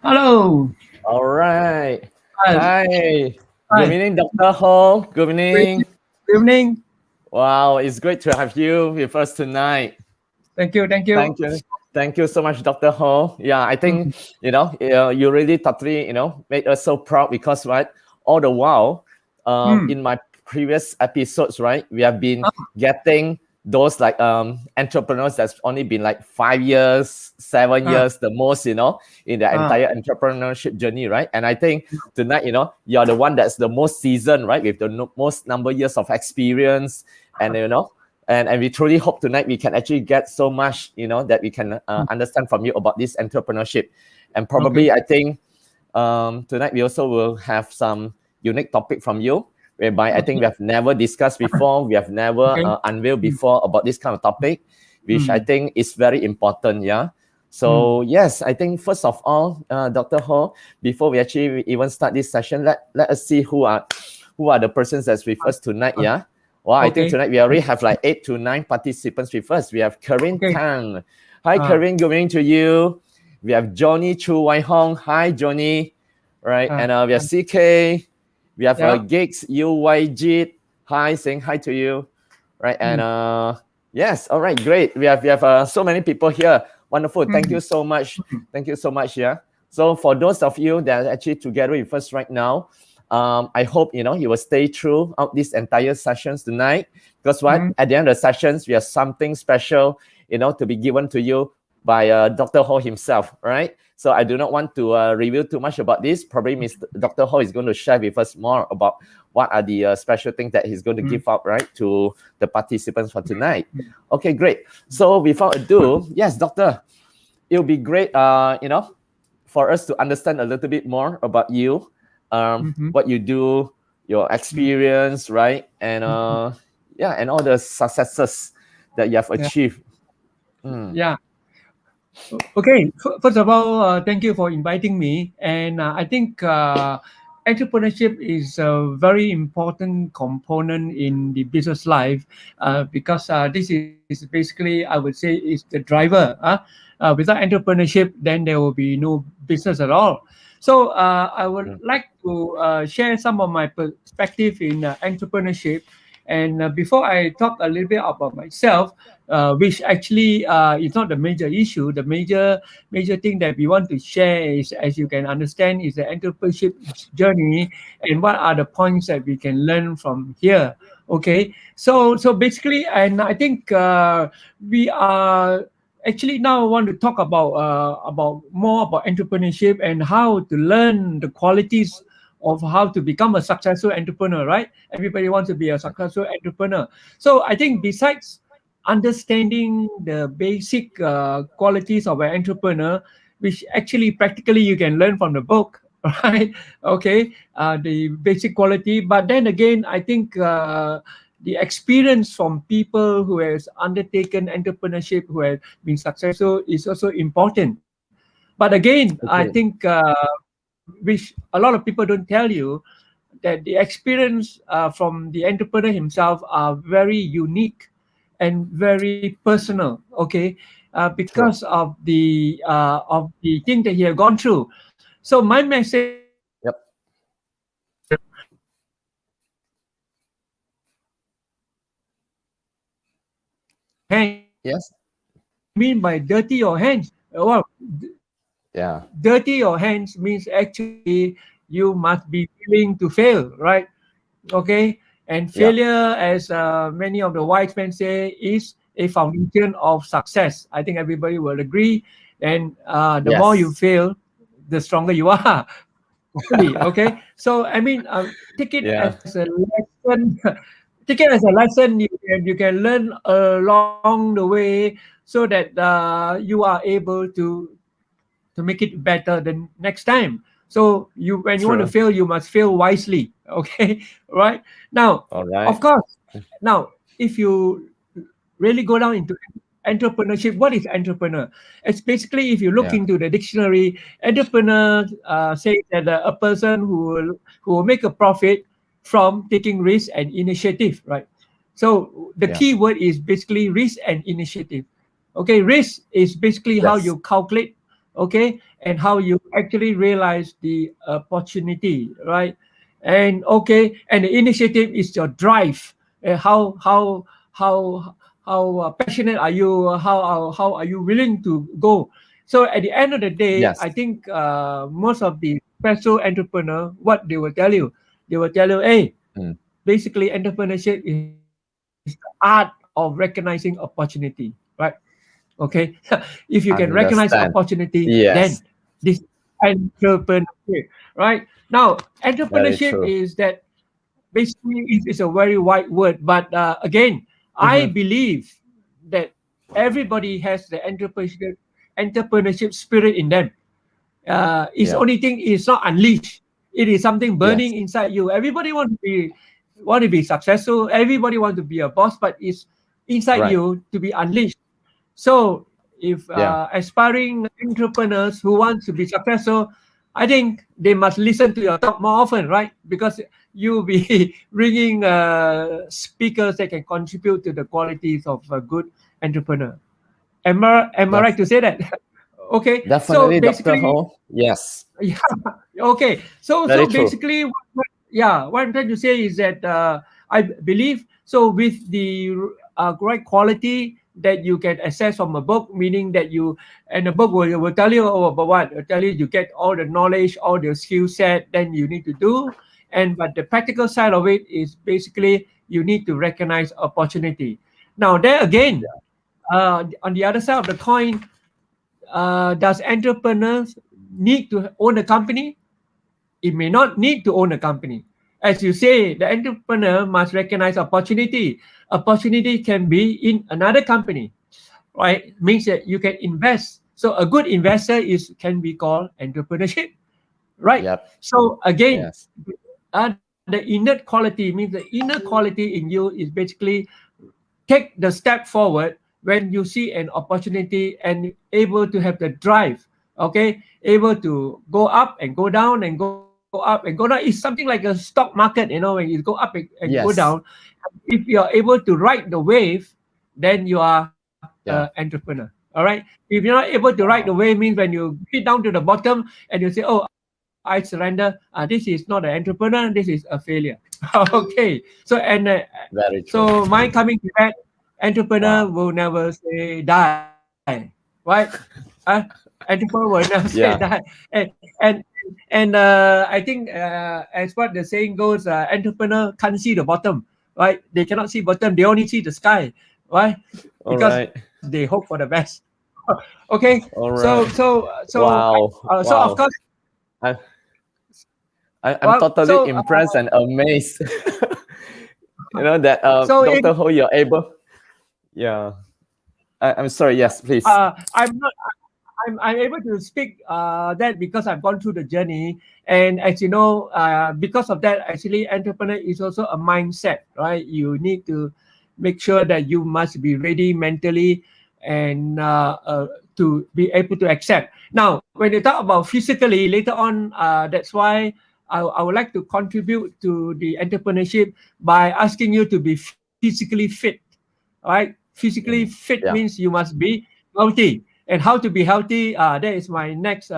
Hello. All right. Hi. Hi. Good Hi. evening, Dr. Ho. Good Good evening. evening. Wow, it's great to have you with us tonight. Thank you. Thank you. Thank you. Thank you so much, Dr. Ho. Yeah, I think, Mm, you really totally, made us so proud because, right, all the while, mm, in my previous episodes, right, we have been ah, getting those like entrepreneurs that's only been like 5 years, seven ah, years, the most, in the ah. entire entrepreneurship journey, right? And I think tonight, you're the one that's the most seasoned, right, with the most number of years of experience, and and we truly hope tonight we can actually get so much that we can Mm. understand from you about this entrepreneurship. And Okay. probably I think tonight we also will have some unique topic from you, whereby I think Okay. we have never discussed before, we have never Okay. unveiled Mm, before about this kind of topic, which I mm, think is very important. Yeah. mm. So yes, I think first of all, Dr. Ho, before we actually even start this session, let us see who are the persons that's with us tonight. Ah, Yeah. Well, I think okay. tonight we already have like 8 to 9 participants with us. We have Karin Okay. Tang. Hi, Ah, Karin. Good evening to you. We have Johnny Chu Wai Hong. Hi, Johnny. Right. ah, And we have ah. CK. We have Yeah. Gigs UYG. Hi, saying hi to you. Right. And Mm, yes. All right. Great. We have so many people here. Wonderful. Thank you mm, so much. mm, Thank you so much. Yeah. So for those of you that are actually together with us right now, I hope you will stay through out these entire sessions tonight, because what mm, at the end of the sessions we have something special to be given to you by Dr. Ho himself, right? So I do not want to reveal too much about this. Probably Mr. Dr. Ho is going to share with us more about what are the special things that he's going to mm, give out, right, to the participants for tonight. mm, Okay, great. So without ado, yes, Doctor, it'll be great, for us to understand a little bit more about you, mhm, what you do, your mm, experience, right? And mm. yeah, and all the successes that you have Yeah. achieved. Mm, Yeah. Okay. First of all, thank you for inviting me. And I think entrepreneurship is a very important component in the business life because this is basically, I would say, is the driver. Without entrepreneurship, then there will be no business at all. So I would mm, like to share some of my perspective in entrepreneurship. And before I talk a little bit about myself, which actually is not the major issue. The major thing that we want to share is, as you can understand, is the entrepreneurship journey and what are the points that we can learn from here. Okay, so basically, and I think we are actually now want to talk about more about entrepreneurship and how to learn the qualities of how to become a successful entrepreneur, right? Everybody wants to be a successful entrepreneur. So I think besides understanding the basic qualities of an entrepreneur, which actually practically you can learn from the book, right? Okay, the basic quality. But then again, I think the experience from people who has undertaken entrepreneurship, who have been successful, is also important. But again, I okay. think which a lot of people don't tell you, that the experience from the entrepreneur himself are very unique and very personal. Okay, because True. of the thing that he have gone through. So my message is Yep. Yes. what do you mean by dirty your hands? Well, Yeah. dirty your hands means actually you must be willing to fail, right? Okay, and Yeah. failure, as many of the wise men say, is a foundation of success. I think everybody will agree. And the more you Yes. fail, the stronger you are. Hopefully, okay. So I mean, take it Yeah. as a lesson. Take it as a lesson you can learn along the way, so that you are able to make it better the next time. So you, when you want to True. fail, you must fail wisely. Okay, right? Now, All of right. course, now if you really go down into entrepreneurship, what is entrepreneur? It's basically, if you look Yeah. into the dictionary, entrepreneur says that a person who will make a profit from taking risk and initiative, right? So the Yeah. key word is basically risk and initiative. Okay, risk is basically how Yes. you calculate okay, and how you actually realize the opportunity, right? And okay, and the initiative is your drive. How passionate are you? How are you willing to go? So at the end of the day, Yes. I think most of the special entrepreneur, what they will tell you, hey, Mm. basically entrepreneurship is the art of recognizing opportunity, right? Okay, if you can recognize Understand. opportunity, then Yes. this entrepreneurship, right? Now, Very entrepreneurship true. is that basically is a very wide word, but again, I Mm-hmm. believe that everybody has the entrepreneurship spirit in them. Its Yeah. only thing is not unleashed. It is something burning Yes. inside you. Everybody want to be successful. Everybody want to be a boss, but it's inside Right. you to be unleashed. So if Yeah. aspiring entrepreneurs who want to be successful, I think they must listen to your talk more often, right? Because you'll be bringing speakers that can contribute to the qualities of a good entrepreneur. Am I right Def- to say that? Okay, so Definitely, Dr. basically, Ho. Yes. yeah, okay. So Very true. basically, yeah, what I'm trying to say is that I believe so with the right quality that you can access from a book, meaning that you and the book will tell you about what will tell you you get all the knowledge, all the skill set, then you need to do. And but the practical side of it is basically you need to recognize opportunity. Now there again, on the other side of the coin, does entrepreneurs need to own a company? It may not need to own a company. As you say, the entrepreneur must recognize opportunity. Opportunity can be in another company, right? Means that you can invest. So a good investor is can be called entrepreneurship, right? Yep. So again, Yes. the innate quality means the inner quality in you is basically take the step forward when you see an opportunity and able to have the drive, okay, able to go up and go down and go up and go down. It's something like a stock market, when you go up and go down. Yes. If you are able to ride the wave, then you are an Yeah. entrepreneur. All right, if you're not able to ride the wave, Wow. means when you hit down to the bottom and you say, oh, I surrender, this is not an entrepreneur, this is a failure. Okay, so Very my true. coming to that, entrepreneur will Wow. never say die, right? Entrepreneur will never say die. Yeah. And I think as what the saying goes, entrepreneur can't see the bottom, right? They cannot see bottom, they only see the sky. Why? All Because right. they hope for the best. Okay, All so right. so so Wow. so of course, Wow. I, I'm well, totally impressed and amazed. That so if Dr. Ho, you're able. Yeah. I'm sorry. Yes, please. I'm not I'm able to speak that because I've gone through the journey, and as you know, because of that, actually, entrepreneur is also a mindset, right? You need to make sure that you must be ready mentally and to be able to accept. Now, when you talk about physically later on, that's why I would like to contribute to the entrepreneurship by asking you to be physically fit, right? Physically Mm. fit means Yeah. you must be healthy, and how to be healthy. That is my next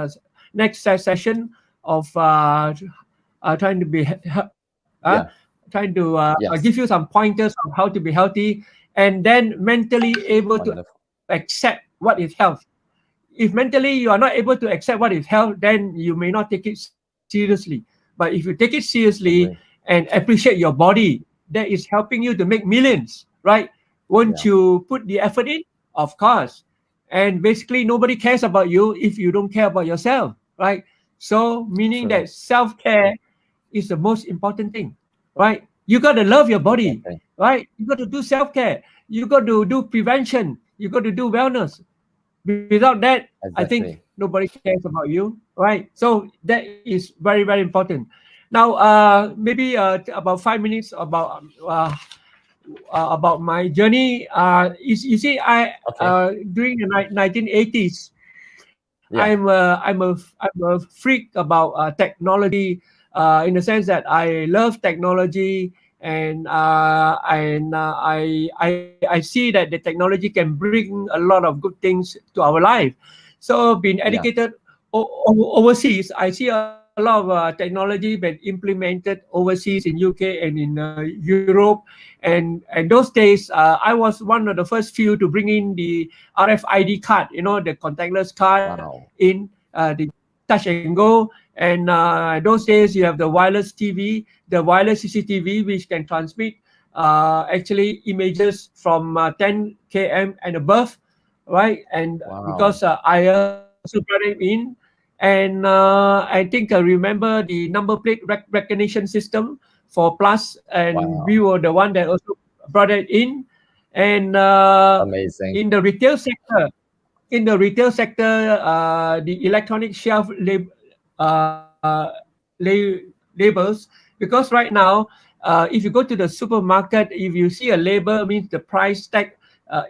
session of trying to be Yeah. trying to give you Yes. some pointers on how to be healthy, and then mentally able to Wonderful. accept what is health. If mentally you are not able to accept what is health, then you may not take it seriously. But if you take it seriously Agree. and appreciate your body, that is helping you to make millions, right? Won't Yeah. you put the effort in? Of course. And basically, nobody cares about you if you don't care about yourself, right? So, meaning True. that self care is the most important thing, right? You got to love your body, Exactly. right? You got to do self care. You got to do prevention. You got to do wellness. Without that, I think Exactly. nobody cares about you, right? So that is very, very important. Now, maybe about 5 minutes about my journey. You see, I Okay. during the 1980s, Yeah. I'm a freak about technology, in the sense that I love technology, and I see that the technology can bring a lot of good things to our life. So being educated overseas, I see a lot of technology been implemented overseas in UK and in Europe. And those days, I was one of the first few to bring in the RFID card, the contactless card Wow. in the touch and go. And those days, you have the wireless TV, the wireless CCTV, which can transmit actually images from 10 km and above, right? And because I also brought it in, and I think I remember the number plate recognition system for Plus, and we were the one that also brought it in. And Amazing. in the retail sector, the electronic shelf labels, because right now, if you go to the supermarket, if you see a label, means the price tag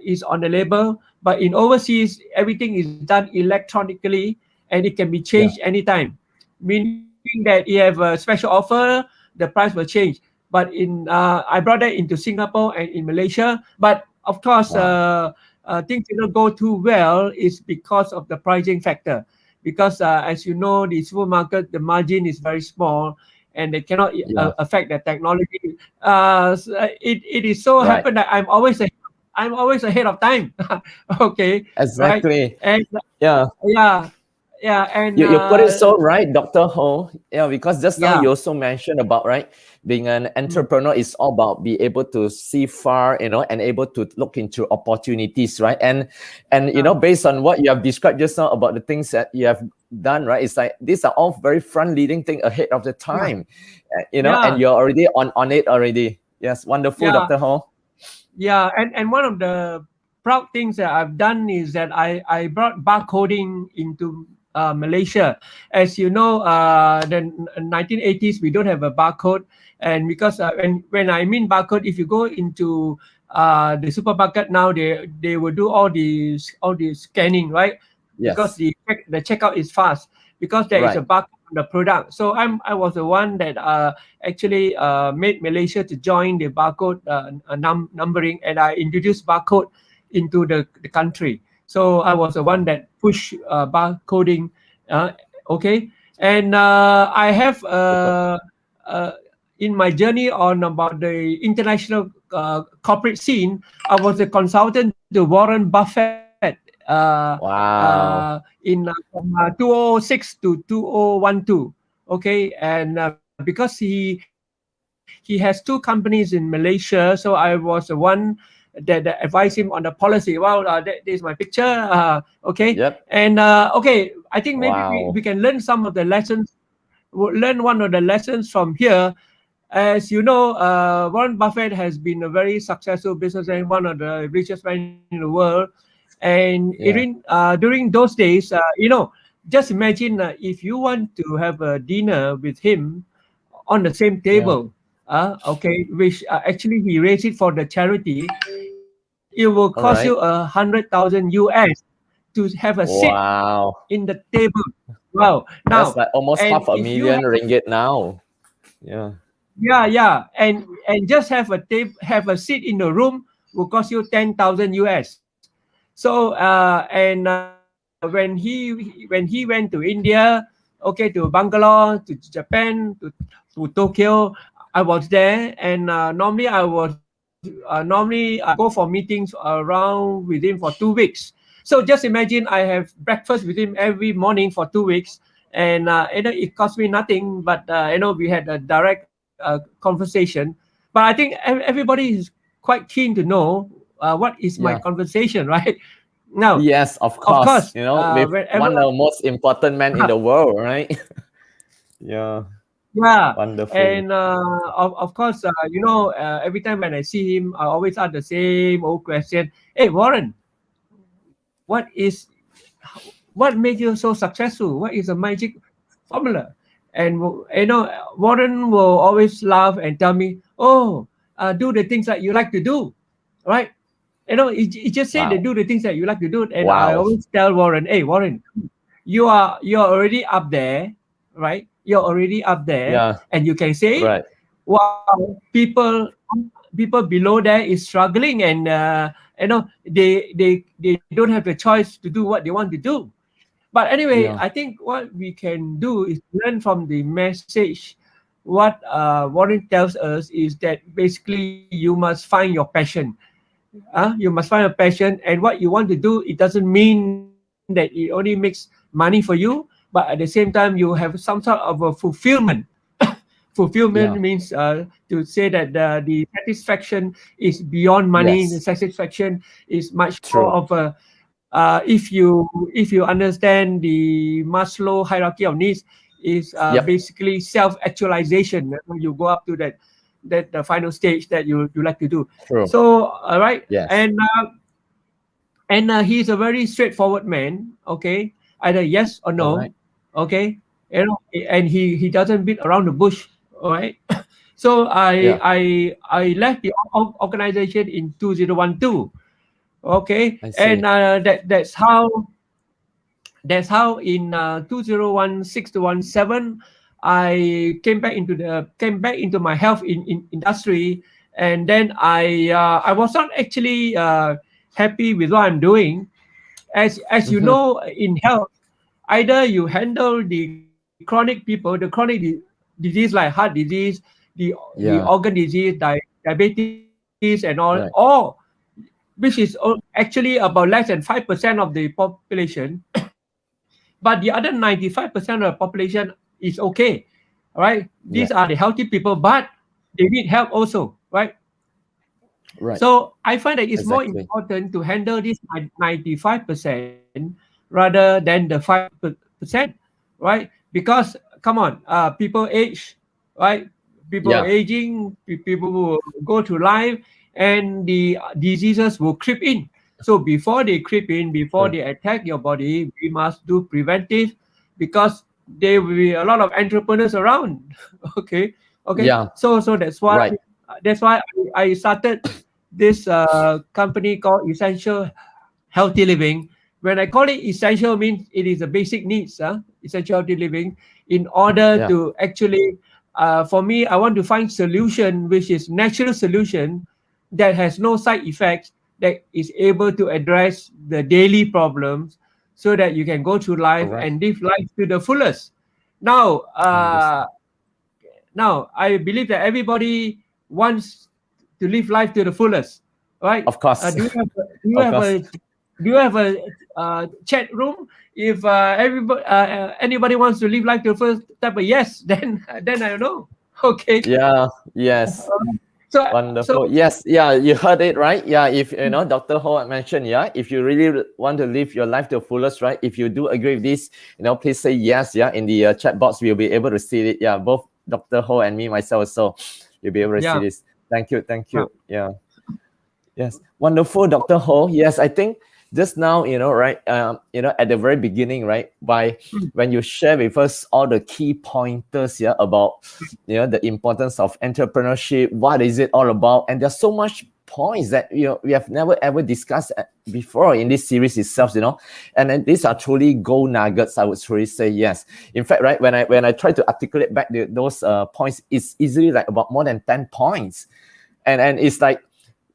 is on the label. But in overseas, everything is done electronically, and it can be changed anytime. Meaning that you have a special offer, the price will change. But I brought that into Singapore and in Malaysia. But of course, things did not go too well is because of the pricing factor. Because as you know, the supermarket, the margin is very small, and they cannot affect the technology. It is so happen that I'm always ahead of time. Okay. Exactly. Right? And and you put it so right, Dr. Ho. Yeah, because just now you also mentioned about, right, being an entrepreneur is all about be able to see far, and able to look into opportunities, right? And based on what you have described just now about the things that you have done, right? It's like these are all very front leading thing ahead of the time, and you're already on it already. Yes, wonderful, Dr. Ho. Yeah, and one of the proud things that I've done is that I brought barcoding into Malaysia. As you know, the 1980s, we don't have a barcode. And because when I mean barcode, if you go into the supermarket now, they will do all the scanning, right? Yes. Because the checkout is fast, because there is a barcode on the product. So I was the one that actually made Malaysia to join the barcode numbering, and I introduced barcode into the country. So I was the one that pushed barcoding. Okay, and I have in my journey on about the international corporate scene, I was a consultant to Warren Buffett. In from 2006 to 2012. Okay, and because he has two companies in Malaysia, so I was the one that advised him on the policy. Well, that is my picture. Okay, and okay, I think maybe we can learn some of the lessons. Learn one of the lessons from here. As you know, Warren Buffett has been a very successful businessman, one of the richest men in the world. And during those days, just imagine if you want to have a dinner with him on the same table, okay, which actually he raised it for the charity, it will cost you $100,000 US to have a seat in the table. Wow! Now that's like almost $500,000 ringgit now. Yeah, and just have a seat in the room will cost you $10,000 US. So when he went to India, okay, to Bangalore, to Japan, to Tokyo, I was there, and normally I go for meetings around with him for 2 weeks. So just imagine I have breakfast with him every morning for 2 weeks, and it cost me nothing, but we had a direct conversation. But I think everybody is quite keen to know what is my conversation, right? Now, yes, of course. With one of the most important men in the world, right? Yeah, wonderful. And of course, every time when I see him, I always ask the same old question. Hey, Warren, what made you so successful? What is the magic formula? And Warren will always laugh and tell me, "Oh, do the things that you like to do," right? He just said they do the things that you like to do, and I always tell Warren, "Hey, Warren, you're already up there, right? You're already up there, and you can say, wow, people below there is struggling, and they don't have the choice to do what they want to do." But anyway, Yeah. I think what we can do is learn from the message. What Warren tells us is that basically you must find your passion. You must find a passion, and what you want to do. It doesn't mean that it only makes money for you, but at the same time you have some sort of a fulfillment. Fulfillment Yeah. means to say that the satisfaction is beyond money. The Yes. satisfaction is much more True. of a if you understand the Maslow hierarchy of needs, is Yep. basically self-actualization. You go up to that the final stage that you like to do. True. So all right, Yes. and he's a very straightforward man. Okay, either yes or All no. right. Okay, and he doesn't beat around the bush. All right. So Yeah. I left the organization in 2012. Okay, I and see. that's how in 2016 to 17 I came back into my health in industry, and then I was not actually happy with what I'm doing. As you Mm-hmm. know, in health, either you handle the chronic people, the chronic disease like heart disease, the Yeah. organ disease, diabetes, and all, Right. which is actually about less than 5% of the population. But the other 95% of the population is okay. All right. These Yeah. are the healthy people, but they need help also, right? Right. So I find that it's more Exactly. important to handle this 95% rather than the 5%, right? Because come on, people age, right? People Yeah. aging, people will go through life, and the diseases will creep in. So before they creep in, before True. they attack your body, we must do preventive, because there will be a lot of entrepreneurs around. Okay, okay. Yeah. So Right. that's why I started this company called Essential Healthy Living. When I call it essential, means it is a basic needs, essential healthy living. In order Yeah. to actually, for me, I want to find solution which is natural solution that has no side effects, that is able to address the daily problems, so that you can go through All life right. and live life to the fullest. Now, Understand. now I believe that everybody wants to live life to the fullest, right? Of course. Of course. Do you have a chat room? If everybody anybody wants to live life to the fullest, type of yes, then I don't know. Okay, Yeah. Yes. so Wonderful. Yes. Yeah. You heard it right. Yeah. If Dr. Ho mentioned, yeah, if you really want to live your life to the fullest, right? If you do agree with this, please say yes. Yeah. In the chat box, we'll be able to see it. Yeah. Both Dr. Ho and me myself. So you'll be able to see yeah, this. Thank you. Thank yeah. you. Yeah. Yes, wonderful, Dr. Ho. Yes, I think just now, right, at the very beginning, right, when you share with us all the key pointers, yeah, about, the importance of entrepreneurship, what is it all about, and there's so much points that we have never ever discussed before in this series itself, and then these are truly gold nuggets. I would truly say yes. In fact, right, when I try to articulate back those points, it's easily like about more than 10 points, and it's like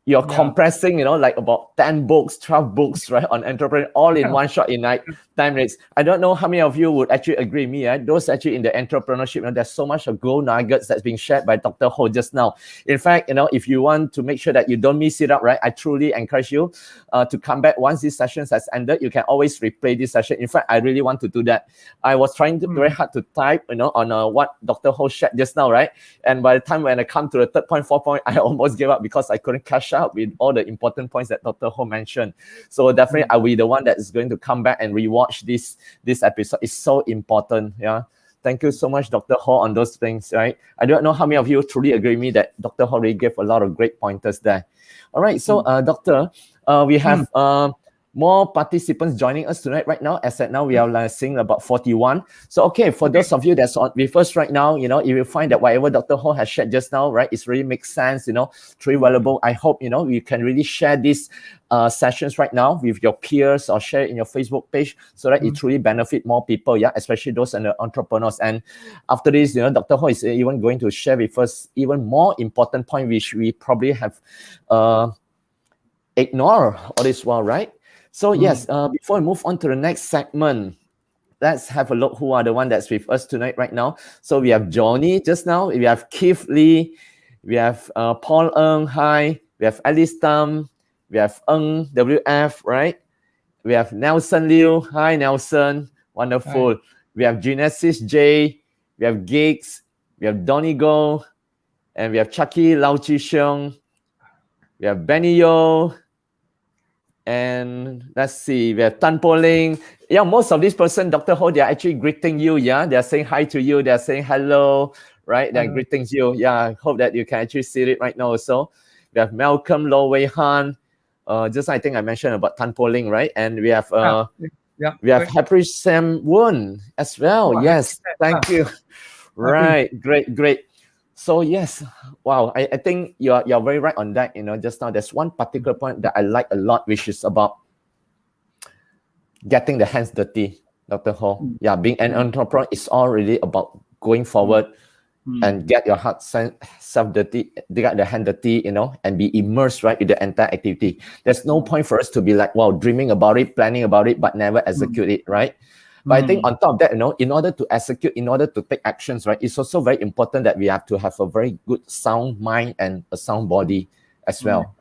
you're compressing, like about 10 books, 12 books, right, on entrepreneur all in one shot in like 10 minutes. I don't know how many of you would actually agree with me. Right? Those actually in the entrepreneurship, there's so much of gold nuggets that's being shared by Dr. Ho just now. In fact, if you want to make sure that you don't miss it up, right, I truly encourage you to come back once this session has ended. You can always replay this session. In fact, I really want to do that. I was trying very hard to type, on what Dr. Ho shared just now, right? And by the time when I come to the third point, fourth point, I almost gave up because I couldn't catch up with all the important points that Dr. Ho mentioned. So definitely I'll be the one that is going to come back and rewatch this episode. It's so important. Yeah. Thank you so much, Dr. Ho, on those things, right? I don't know how many of you truly agree with me that Dr. Ho really gave a lot of great pointers there. All right. So, Doctor, we have more participants joining us tonight right now. As at now, we are seeing about 41. So, okay, for those of you that's on with us right now, if you find that whatever Dr. Ho has shared just now, right, it really makes sense, truly valuable. I hope, you can really share these sessions right now with your peers or share it in your Facebook page so that it truly benefit more people, yeah, especially those entrepreneurs. And after this, Dr. Ho is even going to share with us even more important point, which we probably have ignored all this while, right? So yes, before we move on to the next segment, let's have a look who are the one that's with us tonight right now. So we have Johnny just now. We have Keith Lee. We have Paul Ng. Hi. We have Alice Tam. We have Ng WF, right? We have Nelson Liu. Hi, Nelson. Wonderful. Hi. We have Genesis J. We have Gigs. We have Donny Go. And we have Chucky Lau Chi Xiong. We have Benny Yo. And let's see, we have Tan Po Ling. Yeah, most of these person, Dr. Ho, they are actually greeting you. Yeah, they're saying hi to you. They're saying hello, right? They're greeting you. Yeah, I hope that you can actually see it right now also. We have Malcolm Lo Wei Han. Just I think I mentioned about Tan Po Ling, right? And we have we have Happy Sam Woon as well. Oh, yes, thank you. Right, great. So yes, wow, I think you're very right on that. Just now there's one particular point that I like a lot, which is about getting the hands dirty, Dr. Ho. Yeah, being an entrepreneur is all really about going forward and get your heart self dirty, get the hand dirty, and be immersed right in the entire activity. There's no point for us to be like, wow, dreaming about it, planning about it, but never execute it, right? But I think on top of that, in order to execute, in order to take actions, right, it's also very important that we have to have a very good sound mind and a sound body as well,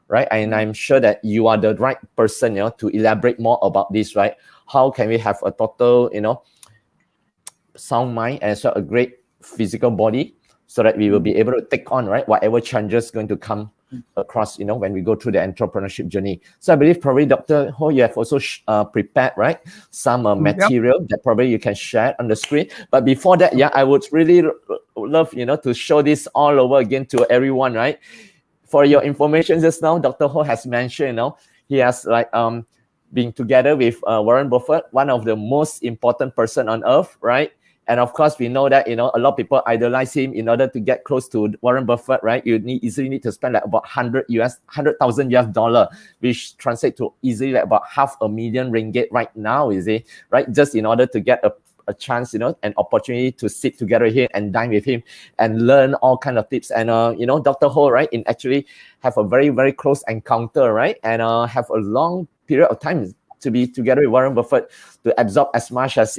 right? And I'm sure that you are the right person, to elaborate more about this, right? How can we have a total, sound mind and so a great physical body so that we will be able to take on, right, whatever challenges going to come across, when we go through the entrepreneurship journey. So I believe probably Dr. Ho, you have also prepared, right, some material that probably you can share on the screen. But before that, I would really love, to show this all over again to everyone, right? For your information just now, Dr. Ho has mentioned, he has been together with Warren Buffett, one of the most important person on earth, right? And of course, we know that, a lot of people idolize him. In order to get close to Warren Buffett, right, you easily need to spend like about $100,000 US, which translates to easily like about $500,000 ringgit right now, right? Just in order to get a chance, an opportunity to sit together here and dine with him and learn all kind of tips. And, Dr. Ho, right, in actually have a very, very close encounter, right? And have a long period of time to be together with Warren Buffett to absorb as much as,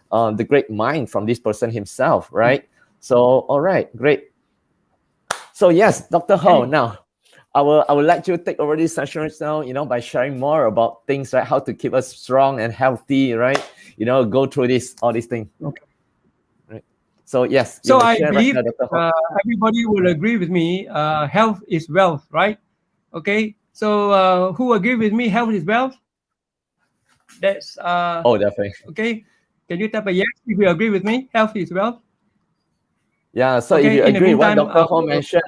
the great mind from this person himself, right? So, all right, great. So yes, Dr. Ho, now I would like you to take over this session right now, by sharing more about things, right? How to keep us strong and healthy, right? Go through all these things. Okay. Right. So yes. So I believe everybody will agree with me. Health is wealth, right? Okay. So who agree with me? Health is wealth. That's oh, definitely. Okay. Can you type a yes if you agree with me? Health is wealth. Yeah, so if you agree what Dr. Ho mentioned,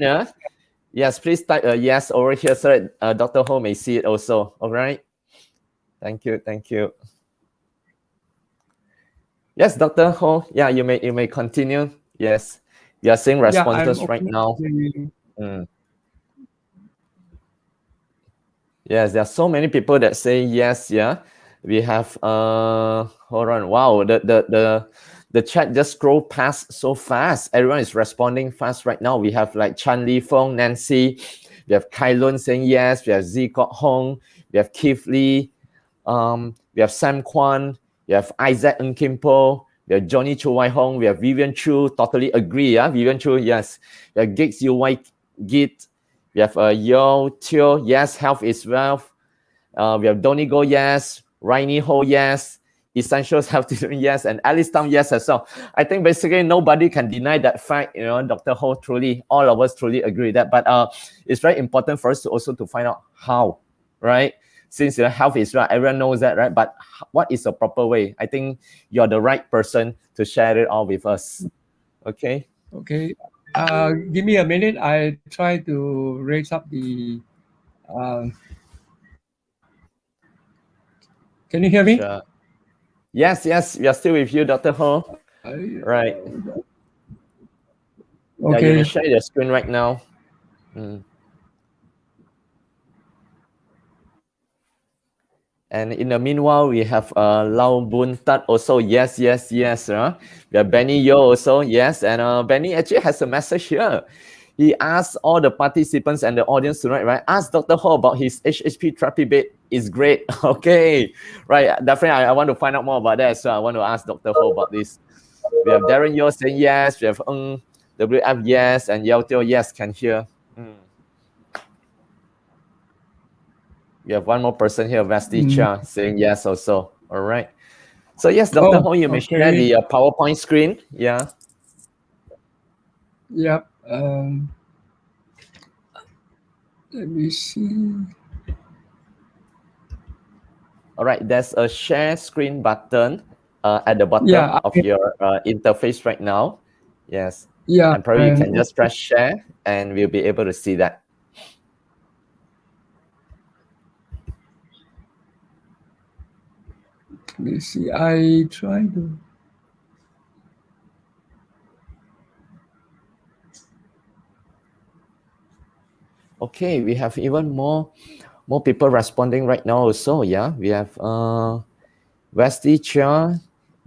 yes, please type a yes over here so that Dr. Ho may see it also. All right. Thank you. Yes, Dr. Ho. Yeah, you may continue. Yes, you are seeing responses right now. Yes, there are so many people that say yes. Yeah, we have hold on. Wow, the chat just scrolled past so fast. Everyone is responding fast right now. We have like Chan Li Fong, Nancy. We have Kai Lun saying yes. We have Z Kok Hong. We have Keith Lee. We have Sam Kwan. We have Isaac Ng Kim Po. We have Johnny Chu Wai Hong. We have Vivian Chu. Totally agree. Yeah, Vivian Chu. Yes. We have Gigs U Wai Git. We have Yo Teo. Yes, health is wealth. We have Donny Go. Yes. Rainy Ho. Yes. Essentials Health, yes, and Alice Tam, yes, as well. I think basically nobody can deny that fact. Dr. Ho, truly, all of us truly agree with that. But it's very important for us to also to find out how, right? Since health is right, everyone knows that, right? But what is the proper way? I think you're the right person to share it all with us. Okay. Okay. Give me a minute. I try to raise up the. Can you hear me? Sure. Yes, we are still with you, Dr. Ho. Right. Okay. Yeah, you can share your screen right now. And in the meanwhile, we have Lau Boon Tat also. Yes. We have Benny Yo also. Yes. And Benny actually has a message here. he asked all the participants and the audience tonight, right? Ask Dr. Ho about his HHP therapy bed. It's great. Okay, right. Definitely, I want to find out more about that. So I want to ask Dr. Ho about this. We have Darren Yo saying yes. We have WF yes, and Yao Teo yes, can hear. We have one more person here, Vasti Cha, saying yes also. All right. So yes, Dr. Ho, you may share the PowerPoint screen. Yeah. Yep. Let me see. All right. There's a share screen button at the bottom of your interface right now. Yes. Yeah. And probably you can just press share and we'll be able to see that. Let me see. I try to. Okay, we have even more people responding right now also. Yeah, we have Westy Chia,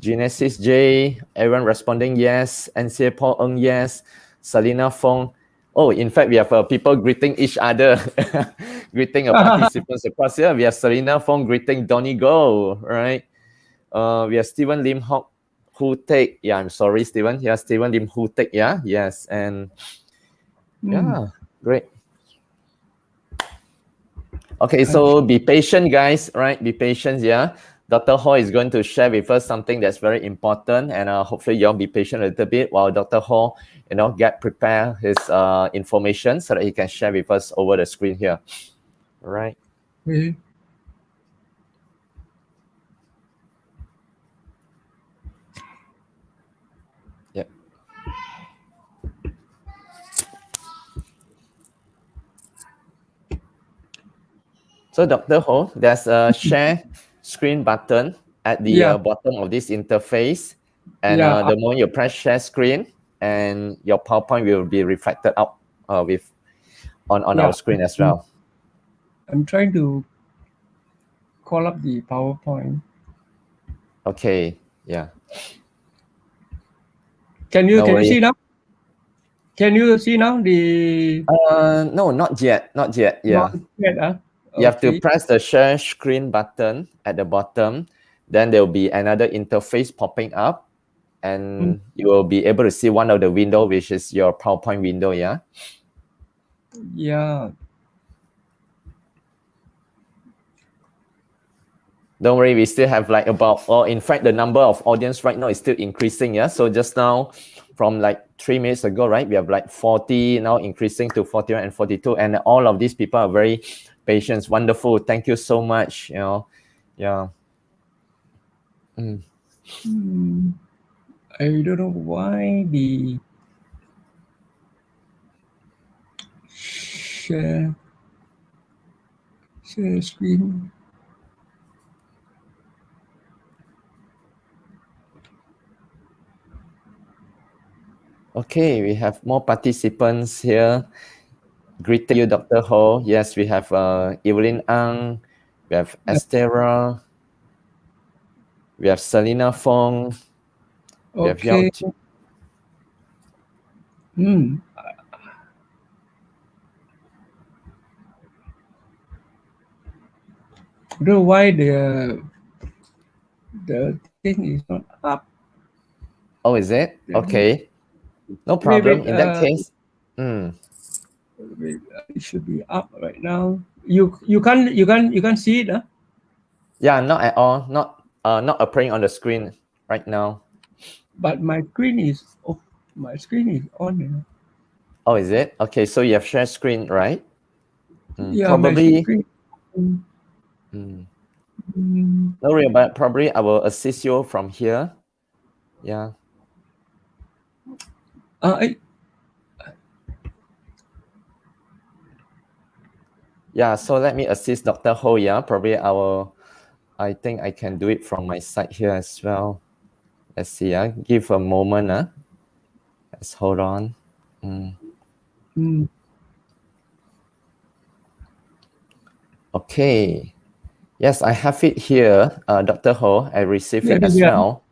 Genesis J, everyone responding yes, NCA Paul Ng yes, Selina Fong. Oh, in fact, we have people greeting each other, greeting participants across here. We have Selina Fong greeting Donny Go, right? We have Stephen Lim Hock Hu Tek. Yeah, I'm sorry, Stephen. Yeah, Stephen Lim Hu Tek. Yeah, yes, and yeah, great. Okay, so be patient, guys, right? Be patient, yeah. Dr. Ho is going to share with us something that's very important, and hopefully you'll be patient a little bit while Dr. Ho, prepare his information so that he can share with us over the screen here. All right. Yep. So Dr. Ho, there's a share screen button at the bottom of this interface. And the moment you press share screen, and your PowerPoint will be reflected up on our screen as well. I'm trying to call up the PowerPoint. Okay, yeah. Can you see now? Can you see now the? No, not yet. Yeah. Not yet, okay. You have to press the share screen button at the bottom. Then there will be another interface popping up, and you will be able to see one of the window, which is your PowerPoint window. Yeah. Yeah. Don't worry, we still have like in fact, the number of audience right now is still increasing. Yeah. So just now, from like 3 minutes ago, right, we have like 40 now, increasing to 41 and 42, and all of these people are very patient. Wonderful. Thank you so much. Yeah. I don't know why the share screen. Okay, we have more participants here. Greeting you, Dr. Ho. Yes, we have Evelyn Ang, we have Estera, we have Selina Fong, we have Yao. I don't know why the thing is not up. Oh, is it? Okay. No problem. In that case. It should be up right now. You can't see it, huh? Yeah, not at all. Not appearing on the screen right now. But my screen is off. My screen is on. You know? Oh, is it? Okay, so you have share screen, right? Yeah, probably. No worry about it. Probably I will assist you from here. Yeah. Yeah, so let me assist Dr. Ho. Yeah, probably I think I can do it from my side here as well. Let's see. Give a moment. Let's hold on. Okay. Yes, I have it here, Dr. Ho. I received it as well.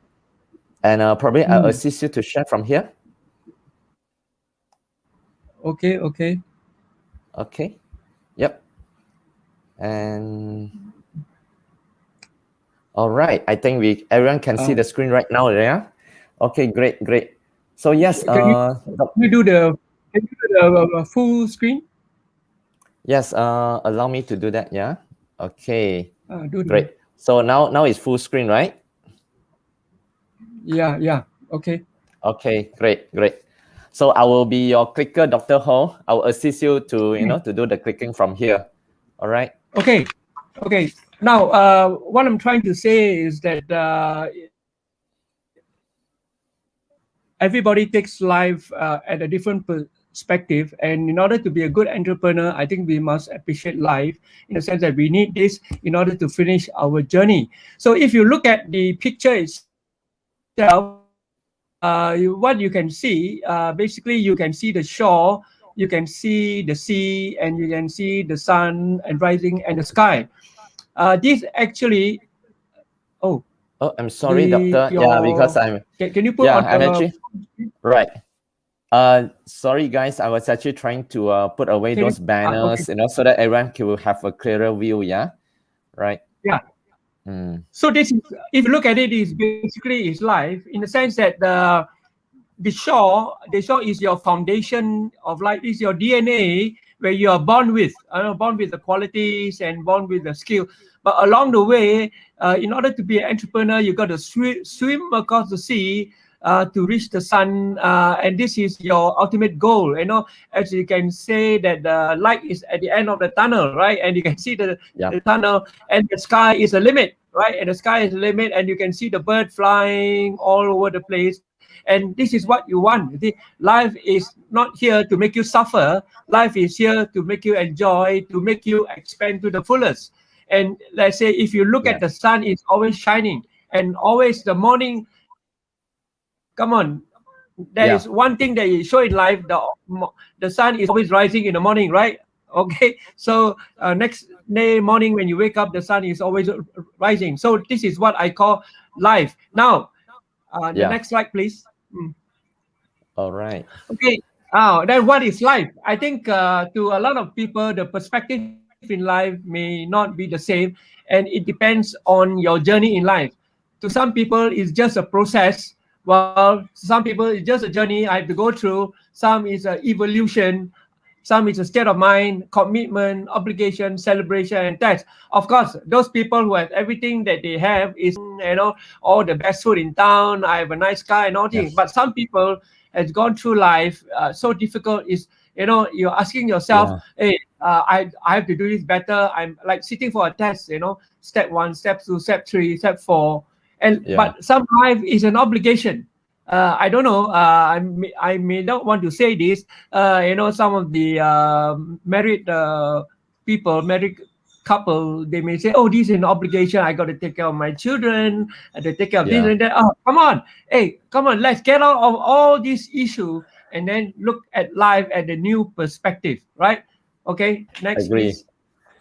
And probably I'll assist you to share from here. Okay, okay. Okay. Yep. And all right. I think everyone can see the screen right now. Yeah. Okay. Great. Great. So yes. Can you do the full screen? Yes. Allow me to do that. Yeah. Okay. Do the, Great. So now it's full screen, right? yeah. Okay. Okay. Great. Great. So I will be your clicker, Dr. Ho. I will assist you to to do the clicking from here. All right. Okay. Okay. Now, what I'm trying to say is that everybody takes life at a different perspective, and in order to be a good entrepreneur, I think we must appreciate life in the sense that we need this in order to finish our journey. So if you look at the picture itself, what you can see, basically you can see the shore, you can see the sea, and you can see the sun and rising and the sky. This actually, oh, Oh, I'm sorry, doctor. Yeah, because can you put on I'm the actually right. Sorry guys, I was actually trying to put away those banners, okay. so that everyone can have a clearer view. Yeah, right. Yeah. So this is, if you look at it, is basically is life in the sense that the shore is your foundation of life, is your DNA where you are born with, born with the qualities and born with the skill. But along the way, in order to be an entrepreneur, you got to swim across the sea to reach the sun, and this is your ultimate goal. As you can say that the light is at the end of the tunnel, right? And you can see the tunnel, and the sky is the limit, right? And the sky is the limit, and you can see the bird flying all over the place. And this is what you want. Life is not here to make you suffer. Life is here to make you enjoy, to make you expand to the fullest. And let's say if you look at the sun, it's always shining, and always the morning. Come on, there is one thing that you show in life: the sun is always rising in the morning, right? Okay, so next day morning when you wake up, the sun is always rising. So this is what I call life. Now, the next slide, please. All right. Okay. Then what is life? I think to a lot of people, the perspective in life may not be the same, and it depends on your journey in life. To some people, it's just a process. While some people, it's just a journey I have to go through. Some is an evolution. Some is a state of mind, commitment, obligation, celebration, and test. Of course, those people who have everything that they have is, all the best food in town. I have a nice car and all things. But some people has gone through life so difficult is, you're asking yourself, hey, I have to do this better. I'm like sitting for a test, step 1, step 2, step 3, step 4. But some life is an obligation. I don't know. I may not want to say this. Some of the married couple, they may say, "Oh, this is an obligation. I got to take care of my children. I have to take care of this and that." Oh, come on, hey, come on. Let's get out of all these issues and then look at life at a new perspective, right? Okay, next, please.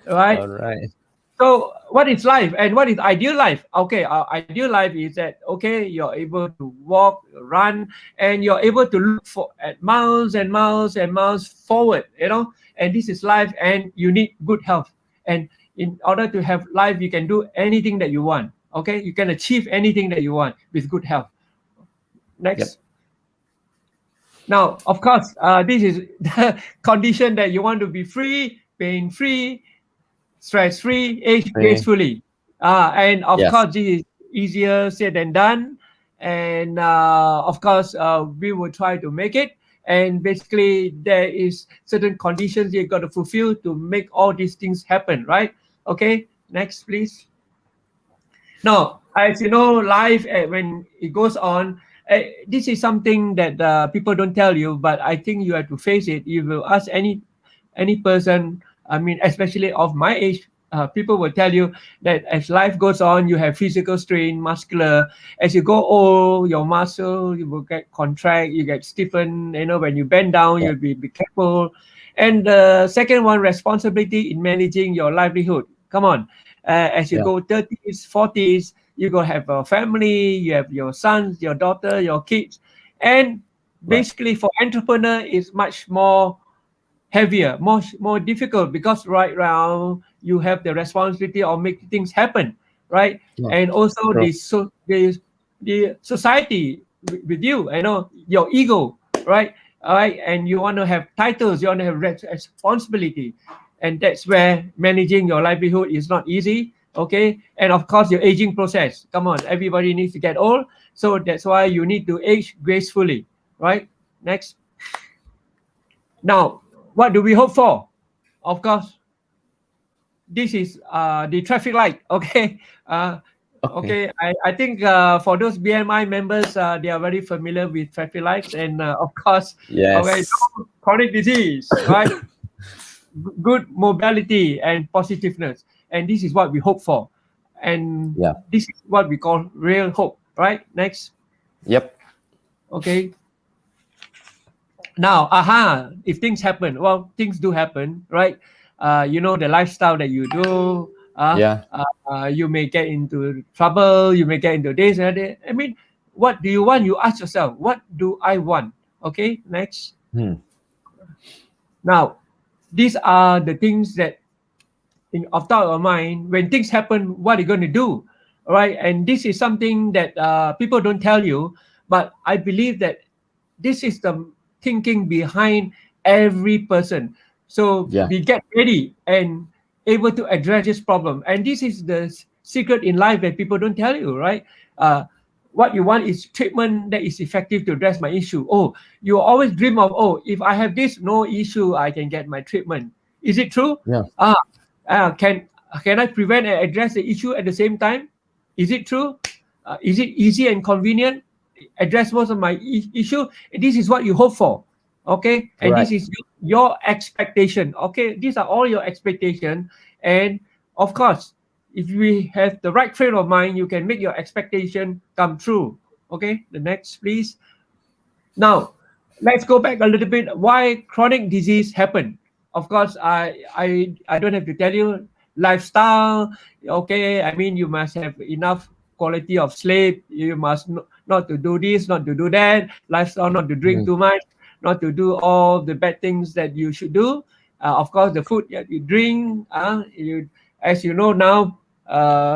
Right. All right. So what is life and what is ideal life? Okay, our ideal life is that, okay, you're able to walk, run, and you're able to look at miles and miles and miles forward, and this is life, and you need good health. And in order to have life, you can do anything that you want. Okay, you can achieve anything that you want with good health. Next. Now, of course, this is the condition that you want to be free, pain-free, stress-free, age gracefully. And of course, this is easier said than done. And of course, we will try to make it. And basically, there is certain conditions you got to fulfill to make all these things happen, right? Okay, next, please. Now, as you know, life, when it goes on, this is something that people don't tell you, but I think you have to face it. You will ask any person, I mean, especially of my age, people will tell you that as life goes on, you have physical strain, muscular. As you go old, your muscle, you will get contract, you get stiffen. When you bend down, you'll be careful. And the second one, responsibility in managing your livelihood. Come on. As you go 30s, 40s, you go have a family, you have your sons, your daughter, your kids. And basically for entrepreneur, it's much more heavier, more difficult, because right now you have the responsibility of making things happen, right? Yeah. And also True. the society with you, your ego, right? All right, and you want to have titles, you want to have responsibility, and that's where managing your livelihood is not easy. Okay, and of course your aging process. Come on, everybody needs to get old, so that's why you need to age gracefully, right? Next. Now, what do we hope for? Of course, this is the traffic light. Okay. Okay. Okay. I think for those BMI members, they are very familiar with traffic lights, and of course, okay, Yes. chronic disease, right? Good mobility and positiveness, and this is what we hope for, and Yeah. this is what we call real hope, right? Next. Yep. Okay. Now, if things happen, well, things do happen, right? The lifestyle that you do, Yeah. you may get into trouble, you may get into this and that. I mean, what do you want? You ask yourself, what do I want? Okay, next. Hmm. Now, these are the things that in of thought of mind. When things happen, what are you going to do? All right, and this is something that people don't tell you, but I believe that this is the thinking behind every person. So Yeah. we get ready and able to address this problem, and this is the secret in life that people don't tell you, right? What you want is treatment that is effective to address my issue. Oh, you always dream of, oh, if I have this, no issue, I can get my treatment. Is it true? Yeah. Ah, can I prevent and address the issue at the same time? Is it true? Is it easy and convenient? Address most of my issue. This is what you hope for, okay? And Right. this is your expectation, okay? These are all your expectation, and of course, if we have the right frame of mind, you can make your expectation come true. Okay, the next, please. Now, let's go back a little bit. Why chronic disease happen? Of course, I don't have to tell you lifestyle. Okay, I mean you must have enough quality of sleep. You must not to do this, not to do that. Lifestyle, not to drink Mm. too much, not to do all the bad things that you should do. Of course, the food that you drink. As you know now,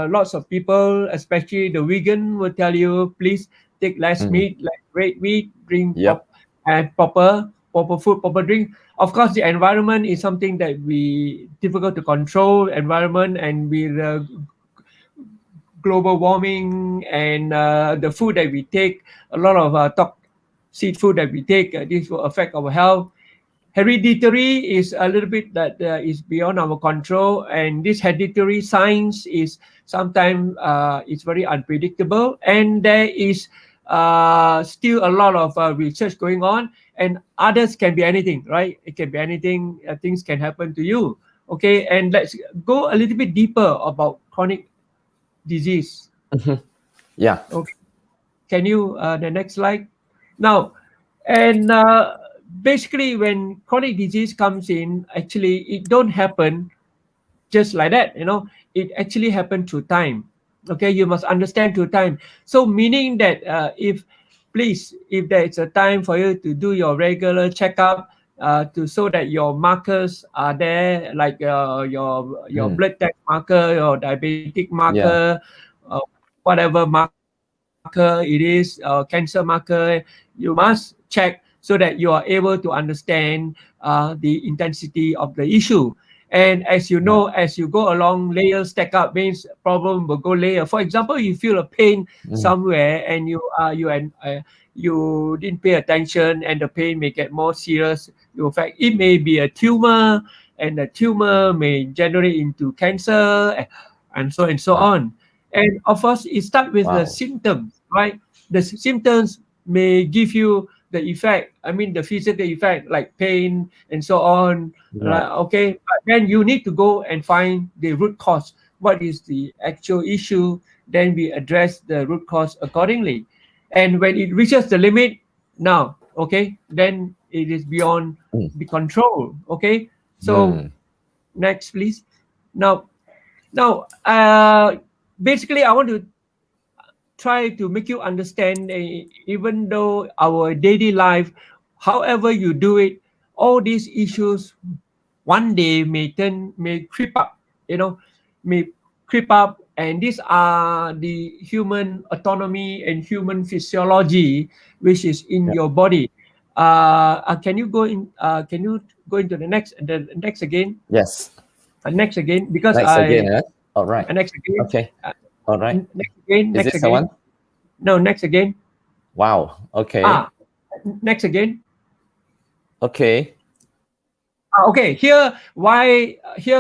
lots of people, especially the vegan, will tell you please take less Mm. meat, like red meat, drink Yep. and proper food, proper drink. Of course, the environment is something that we difficult to control. Environment, and with global warming and the food that we take, a lot of toxic food that we take, this will affect our health. Hereditary is a little bit that is beyond our control, and this hereditary signs is sometimes it's very unpredictable, and there is still a lot of research going on, and others can be anything, right? It can be anything. Things can happen to you. Okay, and let's go a little bit deeper about chronic disease. Yeah. Okay, can you the next slide? Now, and basically, when chronic disease comes in, actually, it don't happen just like that. It actually happened through time. Okay, you must understand through time. So, meaning that if there is a time for you to do your regular checkup, to so that your markers are there, like your Mm. blood test marker, your diabetic Yeah. marker, whatever marker it is, cancer marker, you must check so that you are able to understand the intensity of the issue. And as you Yeah. know, as you go along, layers stack up means problem will go layer. For example, you feel a pain Mm. somewhere, and you didn't pay attention, and the pain may get more serious. In fact, it may be a tumor, and the tumor may generate into cancer, and so Wow. on. And of course, it starts with the Wow. symptoms, right? The symptoms may give you the effect. I mean, the physical effect, like pain and so on. Right. Okay, but then you need to go and find the root cause. What is the actual issue? Then we address the root cause accordingly. And when it reaches the limit, now, okay, then it is beyond Mm. the control. Okay, so Mm. next, please. Now, basically, I want to try to make you understand, even though our daily life, however you do it, all these issues one day may creep up, may creep up, and these are the human autonomy and human physiology which is in Yeah. your body. Can you go into the next again? Yes. Next again, because Next again, eh? All right. next again. Okay. All right. Next again. Is Next this the again. one? No, next again. Wow. Okay. Next again. Okay. Okay, here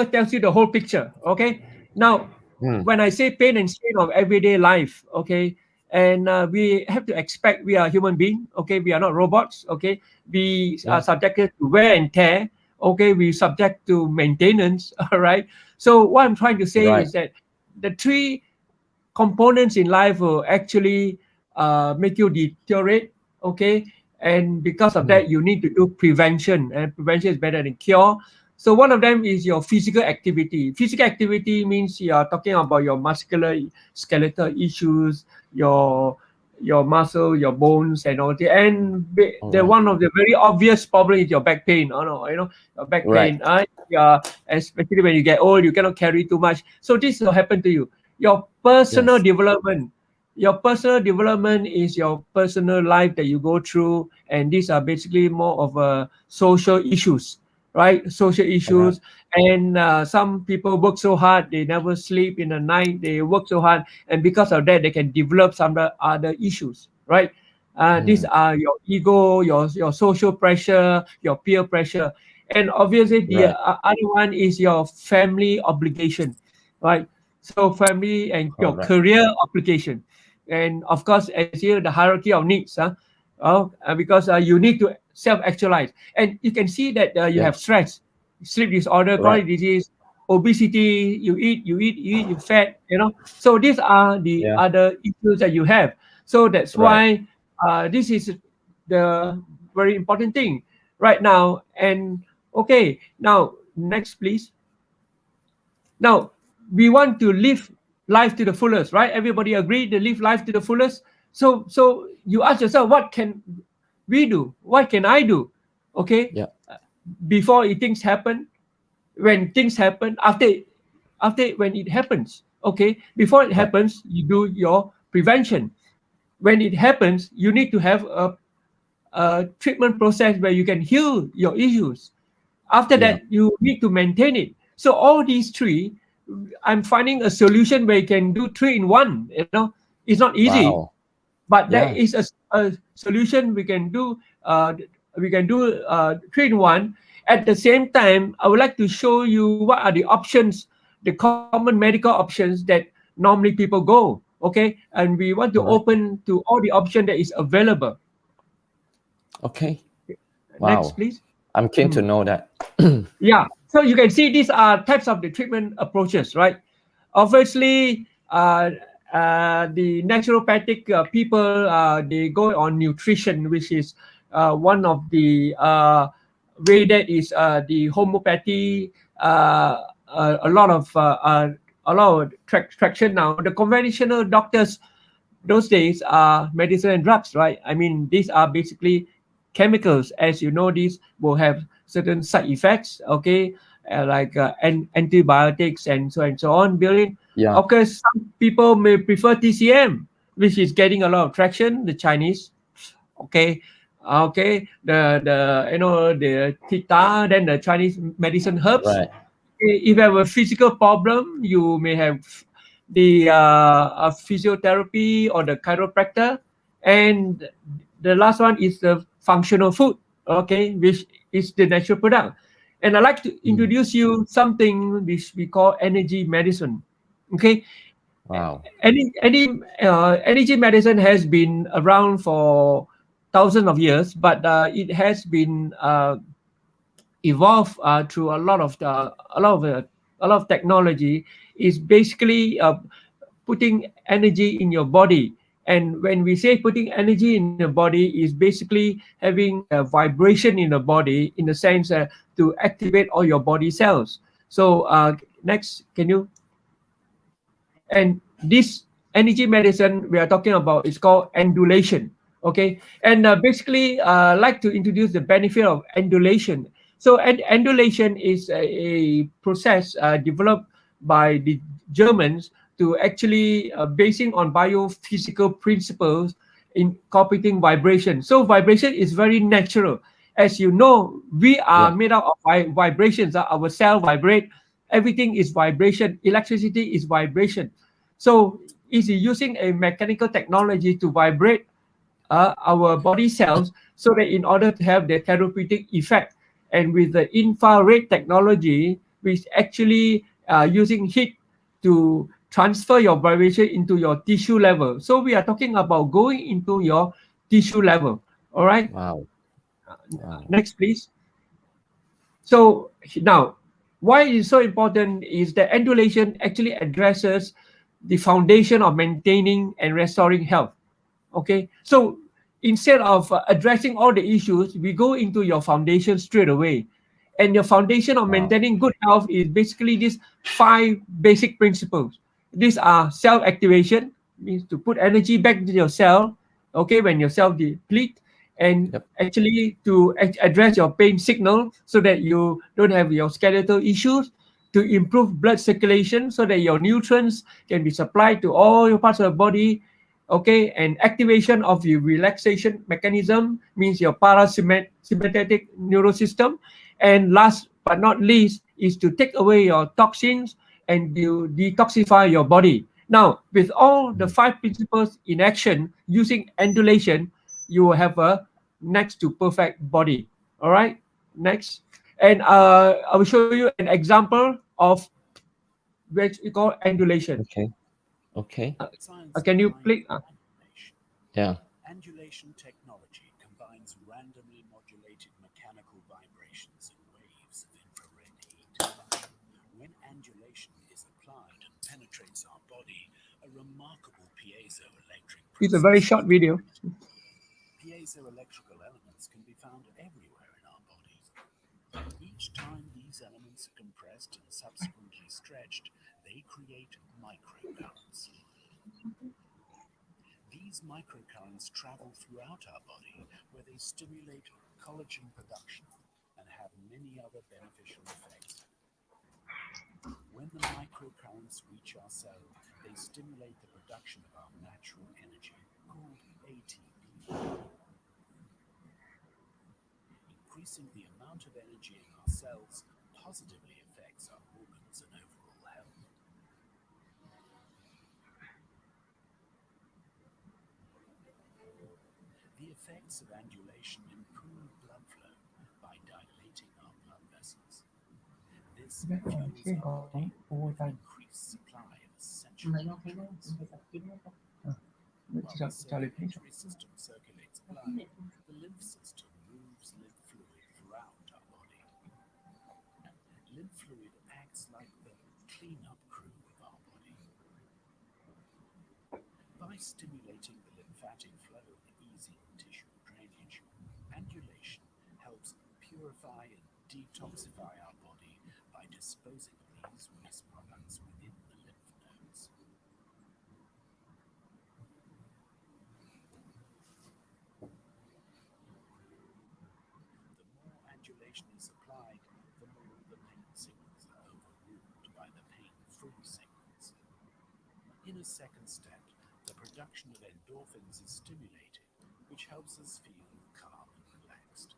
tells you the whole picture. Okay, now when I say pain and strain of everyday life, okay, and we have to expect we are human being. Okay, we are not robots. Okay, we are subjected to wear and tear. Okay, we subject to maintenance. All right. So what I'm trying to say is that the three components in life will actually make you deteriorate. Okay, and because of that, you need to do prevention, and prevention is better than cure. So one of them is your physical activity. Physical activity means you are talking about your muscular skeletal issues, your muscle, your bones, and all that. And one of the very obvious problem is your back pain. Your back pain. Especially when you get old, you cannot carry too much. So this will happen to you. Your personal development. Your personal development is your personal life that you go through, and these are basically more of social issues, right? Social issues. And some people work so hard, they never sleep in the night, they work so hard, and because of that, they can develop some other issues, right? These are your ego, your social pressure, your peer pressure. And obviously, the other one is your family obligation, right? So family and your career obligation. And of course, as here, the hierarchy of needs, because you need to self-actualize. And you can see that you have stress, sleep disorder, chronic disease, obesity, you fat, So these are the other issues that you have. So that's why this is the very important thing right now. And okay, now next, please. Now, we want to live life to the fullest, right? Everybody agree to live life to the fullest. So you ask yourself, what can we do? What can I do? Okay. Before things happen, when things happen, after when it happens. Okay. Before it happens, you do your prevention. When it happens, you need to have a treatment process where you can heal your issues. After that, you need to maintain it. So all these three, I'm finding a solution where you can do 3 in 1. It's not easy, but that is a solution we can do. We can do 3 in 1. At the same time, I would like to show you what are the options, the common medical options that normally people go. Okay, and we want to open to all the options that is available. Okay. Next, please. I'm keen to know that. Yeah. So you can see these are types of the treatment approaches, right? Obviously, the naturopathic people, they go on nutrition, which is one of the way that is the homeopathy. A lot of traction now. The conventional doctors those days are medicine and drugs, right? I mean, these are basically chemicals. As you know, these will have certain side effects, okay, like antibiotics and so on. Billion. Of course, some people may prefer TCM, which is getting a lot of traction. The Chinese, okay, the Theta, then the Chinese medicine herbs. If you have a physical problem, you may have the physiotherapy or the chiropractor, and the last one is the functional food, okay, which is the natural product. And I'd like to introduce you something which we call energy medicine. Okay. Energy medicine has been around for thousands of years, but it has been evolved through a lot of technology. Is basically putting energy in your body. And when we say putting energy in the body, is basically having a vibration in the body, in the sense to activate all your body cells. So next, can you? And this energy medicine we are talking about is called andulation. Okay, and basically, like to introduce the benefit of undulation. So, undulation is a process developed by the Germans to actually basing on biophysical principles incorporating vibration. So, vibration is very natural. As you know, we are Yeah. made up of vibrations. Our cell vibrate. Everything is vibration. Electricity is vibration. So, is using a mechanical technology to vibrate our body cells so that in order to have the therapeutic effect. And with the infrared technology, which actually using heat to transfer your vibration into your tissue level. So we are talking about going into your tissue level. All right. Wow. Wow. Next, please. So now, why it is so important is that undulation actually addresses the foundation of maintaining and restoring health. Okay, so instead of addressing all the issues, we go into your foundation straight away. And your foundation of Wow. maintaining good health is basically these 5 basic principles. These are cell activation, means to put energy back into your cell, okay, when your cell deplete, and Yep. actually to address your pain signal so that you don't have your skeletal issues, to improve blood circulation so that your nutrients can be supplied to all your parts of the body. Okay, and activation of the relaxation mechanism means your parasympathetic nervous system. And last but not least is to take away your toxins and you detoxify your body. Now, with all the 5 principles in action using undulation, you will have a next to perfect body. All right, next. And I will show you an example of which we call undulation. Okay. Okay. Can you click? Yeah. Undulation technology combines randomly modulated mechanical vibrations and waves of infrared heat. When undulation is applied and penetrates our body, a remarkable piezoelectric process. It's a very short video. Piezoelectrical elements can be found everywhere in our bodies. Each time these elements are compressed and subsequently stretched, they create microcurrents. These microcurrents travel throughout our body where they stimulate collagen production and have many other beneficial effects. When the microcurrents reach our cell, they stimulate the production of our natural energy, called ATP. Increasing the amount of energy in our cells positively affects our organs and overall health. The effects of undulation improve blood flow by dilating our blood vessels. This fuels our body with increased supply of essential nutrients. While the circulatory system circulates blood, the lymph system moves lymph fluid throughout our body. Lymph fluid acts like the cleanup crew of our body. By stimulating the lymphatic flow and easing tissue drainage, undulation helps purify and detoxify our body by disposing of these waste products within the lymph nodes. The more undulation is applied, the more the pain signals are overruled by the pain-free signals. In a second step, the production of endorphins is stimulated, which helps us feel calm and relaxed.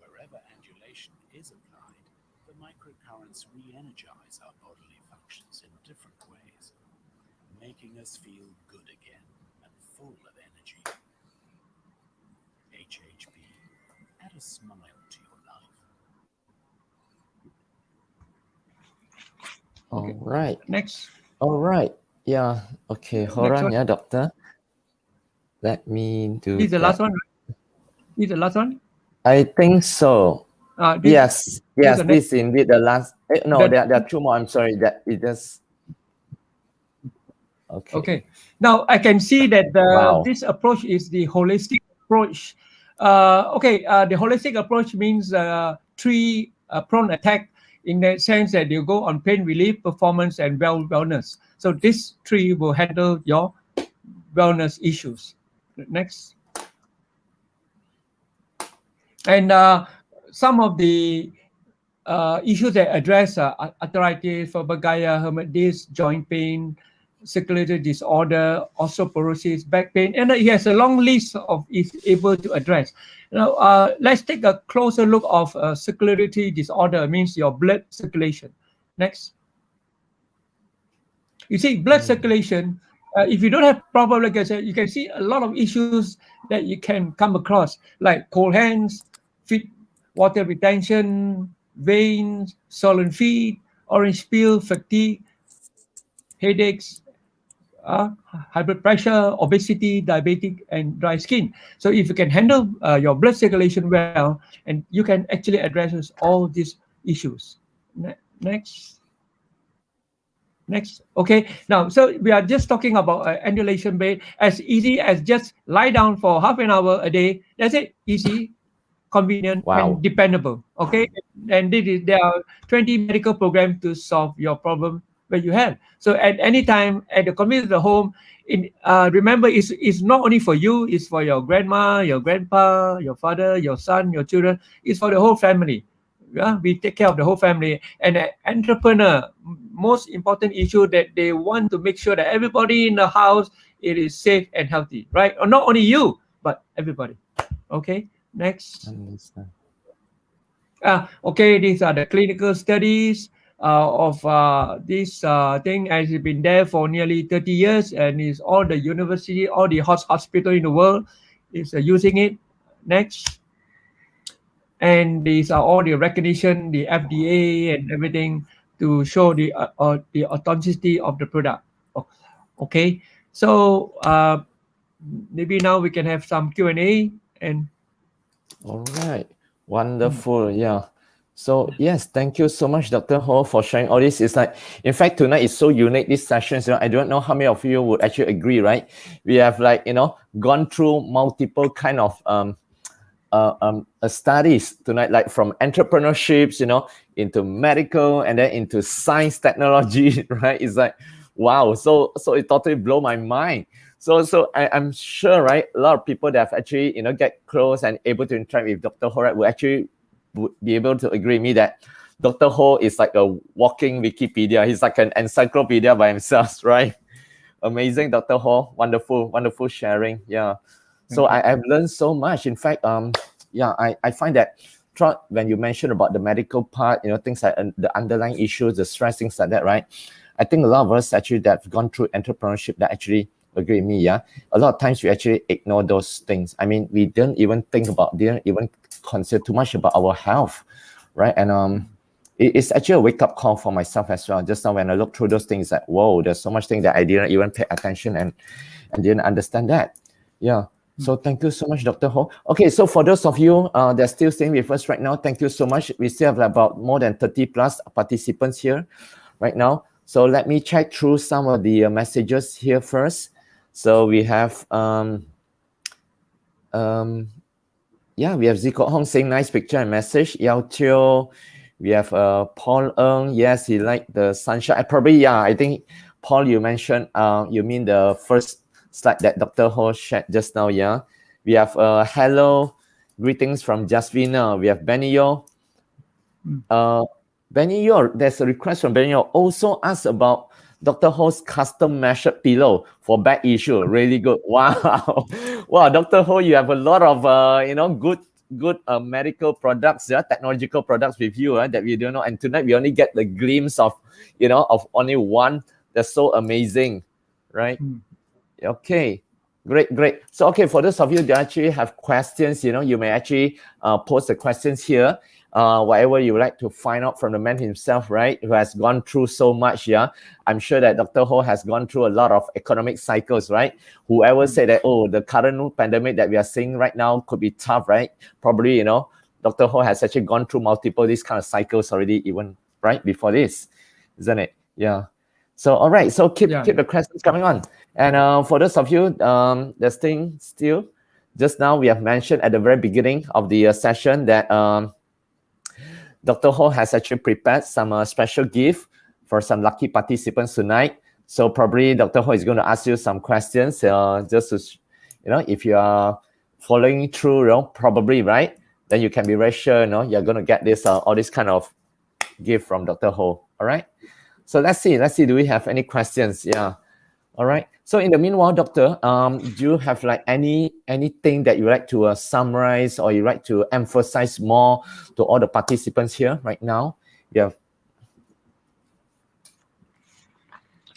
Wherever undulation is applied, the microcurrents re-energize our bodily functions in different ways, making us feel good again and full of energy. HHP, add a smile to your life. All right. Next. All right. Yeah. Okay. Hold Next on, one. yeah, doctor. Let me do This is the last that. one, right? This is the last one? I think so. This Yes, the this is indeed the last. No, That- there are 2 more. I'm sorry that it just. Okay. Okay. Now I can see that Wow. this approach is the holistic approach. The holistic approach means 3 prone attack in the sense that you go on pain relief, performance, and wellness. So this 3 will handle your wellness issues. Next. And some of the issues that address arthritis, fibromyalgia, herniated disc, joint pain, circulatory disorder, osteoporosis, back pain, and he has a long list of is able to address. Now, let's take a closer look of circulatory disorder, means your blood circulation. Next. You see, blood circulation, if you don't have proper blood circulation, you can see a lot of issues that you can come across, like cold hands, feet, water retention, veins, swollen feet, orange peel, fatigue, headaches, high blood pressure, obesity, diabetic, and dry skin. So if you can handle your blood circulation well, and you can actually address all these issues. Next. Next. Okay. Now, so we are just talking about ambulation bed, as easy as just lie down for half an hour a day. That's it. Easy, convenient, Wow. and dependable. Okay. And there are 20 medical programs to solve your problem that you have. So at any time, at the convenience of the home, remember, it's not only for you, it's for your grandma, your grandpa, your father, your son, your children. It's for the whole family. Yeah, we take care of the whole family. And an entrepreneur, most important issue that they want to make sure that everybody in the house, it is safe and healthy, right? Or not only you, but everybody. Okay, next. Okay, these are the clinical studies of this thing, has been there for nearly 30 years, and is all the university, all the hospital in the world is using it. Next. And these are all the recognition, the FDA and everything, to show the authenticity of the product. Okay, so maybe now we can have some Q&A. And all right, wonderful. Yeah. So yes, thank you so much, Dr. Ho, for sharing all this. It's like, in fact, tonight is so unique, these sessions. I don't know how many of you would actually agree, right? We have gone through multiple kind of studies tonight, like from entrepreneurships, into medical, and then into science, technology, right? It's like, wow. So it totally blew my mind. So I'm sure, right, a lot of people that have actually, get close and able to interact with Dr. Ho, right, will actually be able to agree with me that Dr. Ho is like a walking Wikipedia. He's like an encyclopedia by himself, right? Amazing, Dr. Ho. Wonderful sharing. Yeah. So I've learned so much. In fact, I find that when you mentioned about the medical part, things like the underlying issues, the stress, things like that, right? I think a lot of us actually that have gone through entrepreneurship that actually agree with me, yeah? A lot of times we actually ignore those things. I mean, we didn't even consider too much about our health, right? And it's actually a wake-up call for myself as well. Just now when I look through those things, like, whoa, there's so much things that I didn't even pay attention and didn't understand that. Yeah. So thank you so much, Dr. Ho. Okay, so for those of you that are still staying with us right now, thank you so much. We still have about more than 30 plus participants here right now. So let me check through some of the messages here first. So we have, we have Zico Hong saying nice picture and message. Yao Tio. We have Paul Ng. Yes, he liked the sunshine. I think, Paul, you mentioned, you mean the first slide that Dr. Ho shared just now, yeah? We have hello, greetings from Jasvina. We have Benny Yo. Benny Yo, there's a request from Benny Yo. Also ask about Dr. Ho's custom measured pillow for back issue. Really good. Wow. Wow, Dr. Ho, you have a lot of, good medical products, technological products with you that we don't know. And tonight we only get the glimpse of, of only one. That's so amazing, right? Okay, great. So, okay, for those of you that actually have questions, you may actually post the questions here. Whatever you would like to find out from the man himself, right, who has gone through so much, yeah. I'm sure that Dr. Ho has gone through a lot of economic cycles, right? Whoever said that, oh, the current pandemic that we are seeing right now could be tough, right? Probably, Dr. Ho has actually gone through multiple these kind of cycles already, even right before this, isn't it? Yeah. So, all right. So keep the questions coming on. And for those of you that's staying still, just now we have mentioned at the very beginning of the session that Dr. Ho has actually prepared some special gift for some lucky participants tonight. So probably Dr. Ho is going to ask you some questions just to, if you are following through, probably, right? then you can be very sure, you're going to get this all this kind of gift from Dr. Ho. All right. So let's see. Do we have any questions? Yeah. All right. So in the meanwhile, Doctor, do you have like anything that you like to summarize or you like to emphasize more to all the participants here right now? Yeah.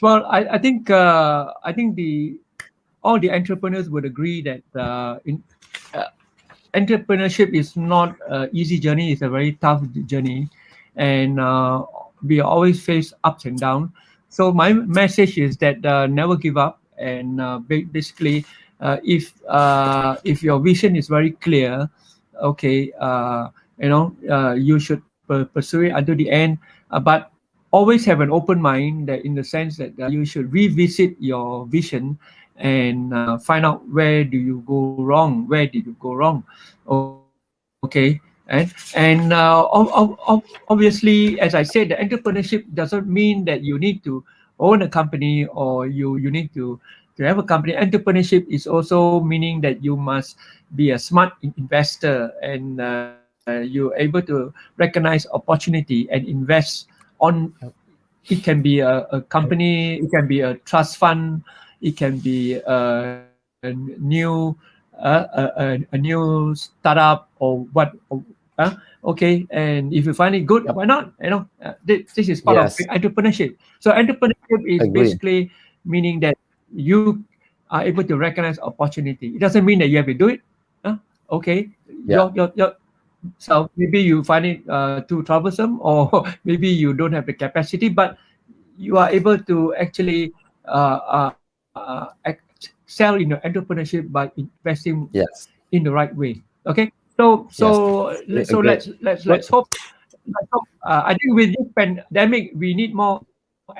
Well, I think all the entrepreneurs would agree that entrepreneurship is not an easy journey. It's a very tough journey, and we always face ups and downs. So my message is that never give up, and basically, if your vision is very clear, okay, you should pursue it until the end. But always have an open mind, that in the sense that you should revisit your vision and find out where do you go wrong, where did you go wrong. Okay. And obviously, as I said, the entrepreneurship doesn't mean that you need to own a company or you need to have a company. Entrepreneurship is also meaning that you must be a smart investor, and you're able to recognize opportunity and invest on. It can be a company, it can be a trust fund, it can be a new startup or what. Okay, and if you find it good, why not? This is part of entrepreneurship. So entrepreneurship is basically meaning that you are able to recognize opportunity. It doesn't mean that you have to do it. Okay, so maybe you find it too troublesome, or maybe you don't have the capacity, but you are able to actually excel in your entrepreneurship by investing in the right way. Okay, so let's hope. I think with this pandemic, we need more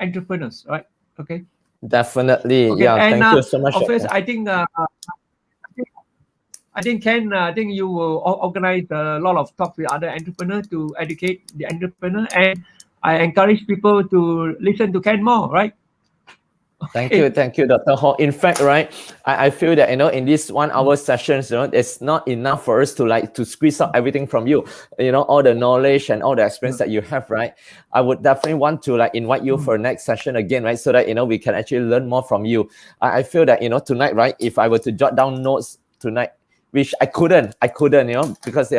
entrepreneurs, right? Okay. Definitely. Okay. Yeah. And, thank you so much. First, I think Ken, I think you will organize a lot of talks with other entrepreneurs to educate the entrepreneur, and I encourage people to listen to Ken more, right? Thank you, Dr. Ho. In fact, right, I feel that in this 1 hour sessions, it's not enough for us to squeeze out everything from you. All the knowledge and all the experience that you have, right? I would definitely want to invite you for next session again, right? So that we can actually learn more from you. I feel that tonight, right, if I were to jot down notes tonight, which I couldn't, because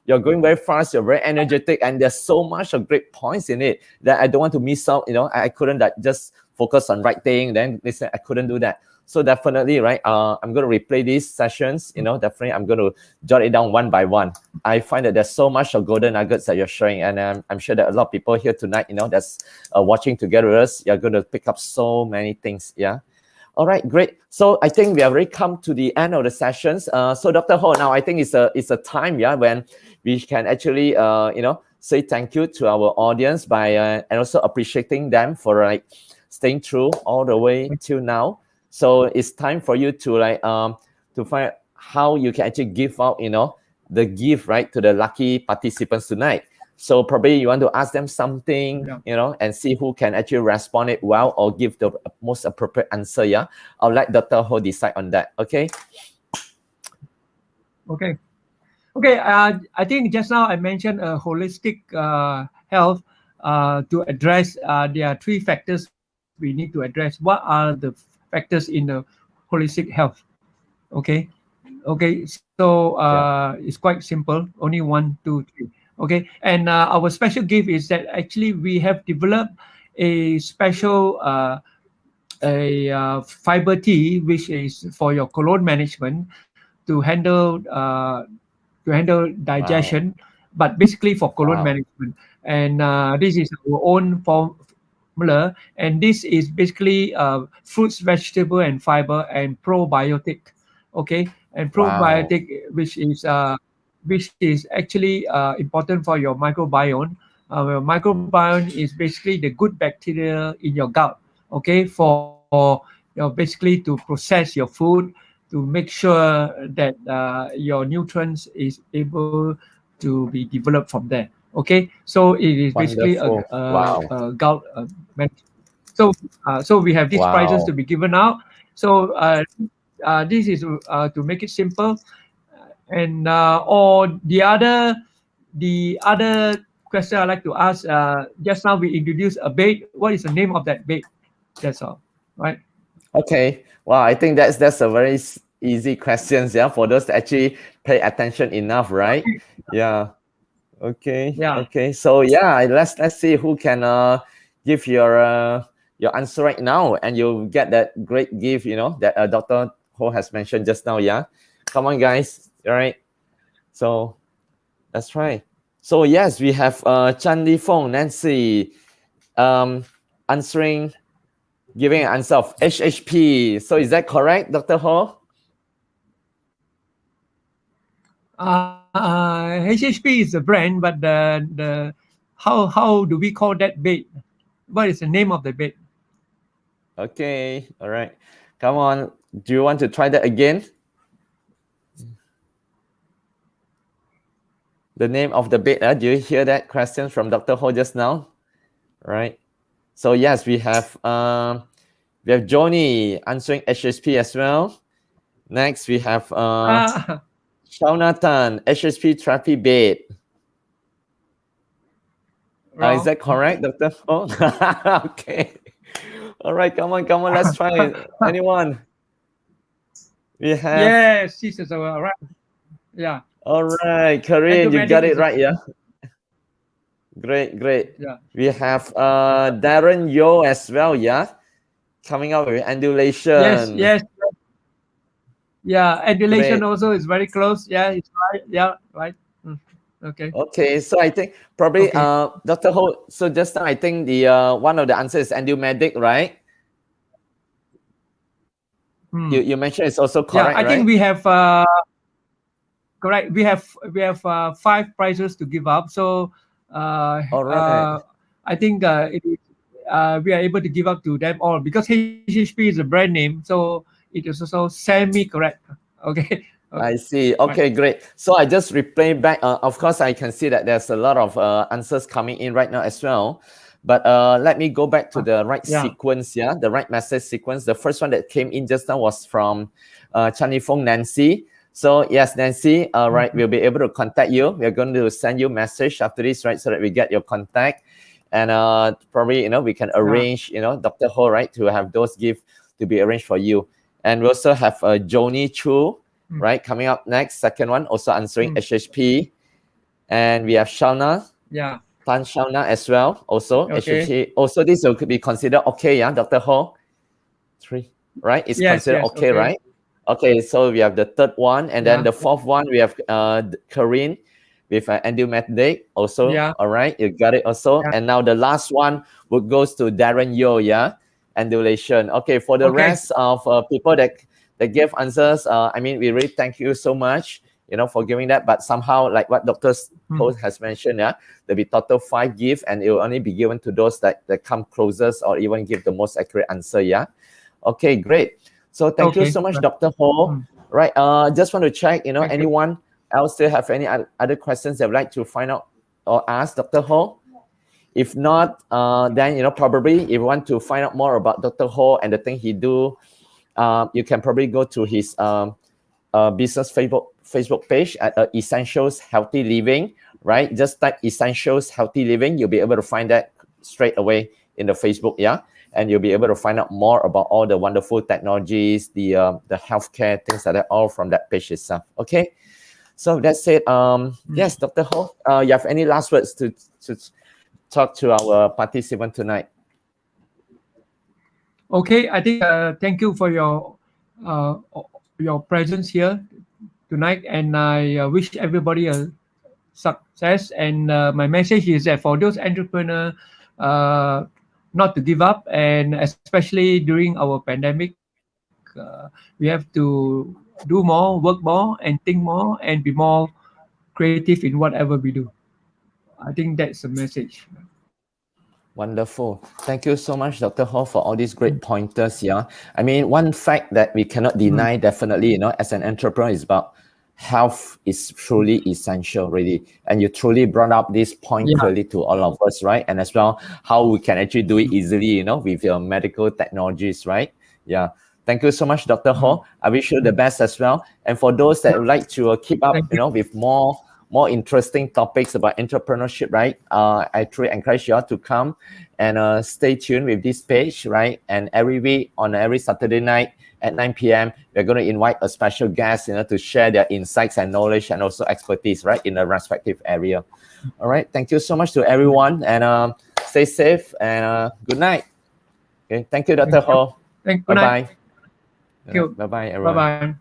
you're going very fast, you're very energetic, and there's so much of great points in it that I don't want to miss out. I couldn't just focus on right thing, then listen, I couldn't do that. So definitely, right, I'm going to replay these sessions, definitely I'm going to jot it down one by one. I find that there's so much of golden nuggets that you're sharing, and I'm sure that a lot of people here tonight, that's watching together with us, you're going to pick up so many things, yeah. All right, great. So I think we have already come to the end of the sessions. So Dr. Ho, now I think it's a time, when we can actually, say thank you to our audience by and also appreciating them for staying through all the way till now. So it's time for you to to find how you can actually give out, the gift, right, to the lucky participants tonight. So probably you want to ask them something, and see who can actually respond it well or give the most appropriate answer. Yeah, I'll let Dr. Ho decide on that. Okay. Okay. I think just now I mentioned holistic health. To address, there are 3 factors we need to address. What are the factors in the holistic health? Okay. So it's quite simple. Only 1, 2, 3. Okay, and our special gift is that actually we have developed a special fiber tea, which is for your colon management, to handle digestion, but basically for colon management. And this is our own formula, and this is basically fruits, vegetable, and fiber, and probiotic. Okay, and probiotic, which is actually important for your microbiome. Your microbiome is basically the good bacteria in your gut. Okay, for basically to process your food, to make sure that your nutrients is able to be developed from there. Okay, so it is basically a gut. So we have these prizes to be given out. So this is to make it simple. And or the other question I'd like to ask, just now we introduced a bait. What is the name of that bait? That's all, right? Okay. Well, I think that's a very easy questions, yeah, for those that actually pay attention enough, right? Yeah. Okay. Yeah. Okay. So yeah, let's see who can give your answer right now, and you'll get that great gift, you know, that Dr. Ho has mentioned just now. Yeah. Come on, guys. All right. So that's right. So yes, we have Chan Li Fong, Nancy, answering, giving an answer of HHP. So is that correct, Dr. Ho? HHP is a brand, but the how do we call that bait? What is the name of the bait? Okay. All right. Come on. Do you want to try that again? The name of the bait. Do you hear that question from Dr. Ho just now? Right. So yes, we have Joni answering HSP as well. Next, we have Shaunatan, HSP therapy bait. Is that correct, Dr. Ho? Okay. All right, come on, let's try it. Anyone? We have. Yes, this is all right. Yeah. All right, Karin, you got it right, yeah. Great. Yeah. We have Darren Yo as well, yeah, coming up with Andulation. Yes. Yeah, Andulation Great. also is very close. Yeah, it's right. Yeah, right. Okay. Okay, so I think probably Dr. Ho. So just now I think the one of the answers is Andumedic, right? You mentioned it's also correct. Yeah, I think we have correct. We have 5 prizes to give up. So all right. I think we are able to give up to them all because HHP is a brand name, so it is also semi-correct. Okay. I see. Okay, great. So I just replay back. Of course, I can see that there's a lot of answers coming in right now as well. But let me go back to the right sequence, the right message sequence. The first one that came in just now was from Chan Li Fong Nancy. So yes, Nancy, right, we'll be able to contact you. We're going to send you a message after this, right, so that we get your contact. And probably, you know, we can arrange, you know, Dr. Ho, right, to have those gifts to be arranged for you. And we also have Joni Chu, right, coming up next, second one, also answering HHP. And we have Shauna. Yeah. Tan Shauna as well, also HHP. Also, this could be considered okay, yeah, Dr. Ho? 3, right? It's considered okay, right? Okay, so we have the third one. And then the fourth one, we have Karin with Andumedic also. Yeah. All right, you got it also. Yeah. And now the last one goes to Darren Yo, yeah? Andulation. Okay, for the rest of people that gave answers, I mean, we really thank you so much, you know, for giving that. But somehow, like what Dr. Ho has mentioned, yeah, there'll be total 5 gifts, and it will only be given to those that come closest or even give the most accurate answer, yeah? Okay, great. So thank you so much, Dr. Ho. Right, just want to check, you know, anyone else still have any other questions they would like to find out or ask Dr. Ho? If not, then, you know, probably if you want to find out more about Dr. Ho and the thing he do, you can probably go to his business Facebook page at Essentials Healthy Living, right? Just type Essentials Healthy Living. You'll be able to find that straight away in the Facebook, yeah? And you'll be able to find out more about all the wonderful technologies, the healthcare, things like that, all from that page itself, okay? So that's it. Yes, Dr. Ho, you have any last words to talk to our participant tonight? Okay, I think thank you for your presence here tonight, and I wish everybody a success. And my message is that for those entrepreneurs, not to give up, and especially during our pandemic, we have to do more, work more, and think more, and be more creative in whatever we do. I think that's the message. Wonderful. Thank you so much, Dr. Ho, for all these great pointers. Yeah, I mean, one fact that we cannot deny, definitely, you know, as an entrepreneur, is about health is truly essential, really. And you truly brought up this point clearly to all of us, right? And as well, how we can actually do it easily, you know, with your medical technologies, right? Yeah. Thank you so much, Dr. Ho. I wish you the best as well. And for those that would like to keep up, Thank you know, with more interesting topics about entrepreneurship, right? I truly encourage you all to come and stay tuned with this page, right? And every week on every Saturday night at 9 p.m., we're going to invite a special guest, you know, to share their insights and knowledge and also expertise, right, in the respective area. All right. Thank you so much to everyone, and stay safe and good night. Okay. Thank you, Dr. Ho. Thank you. Bye bye. Thank you. Bye bye, everyone. Bye bye.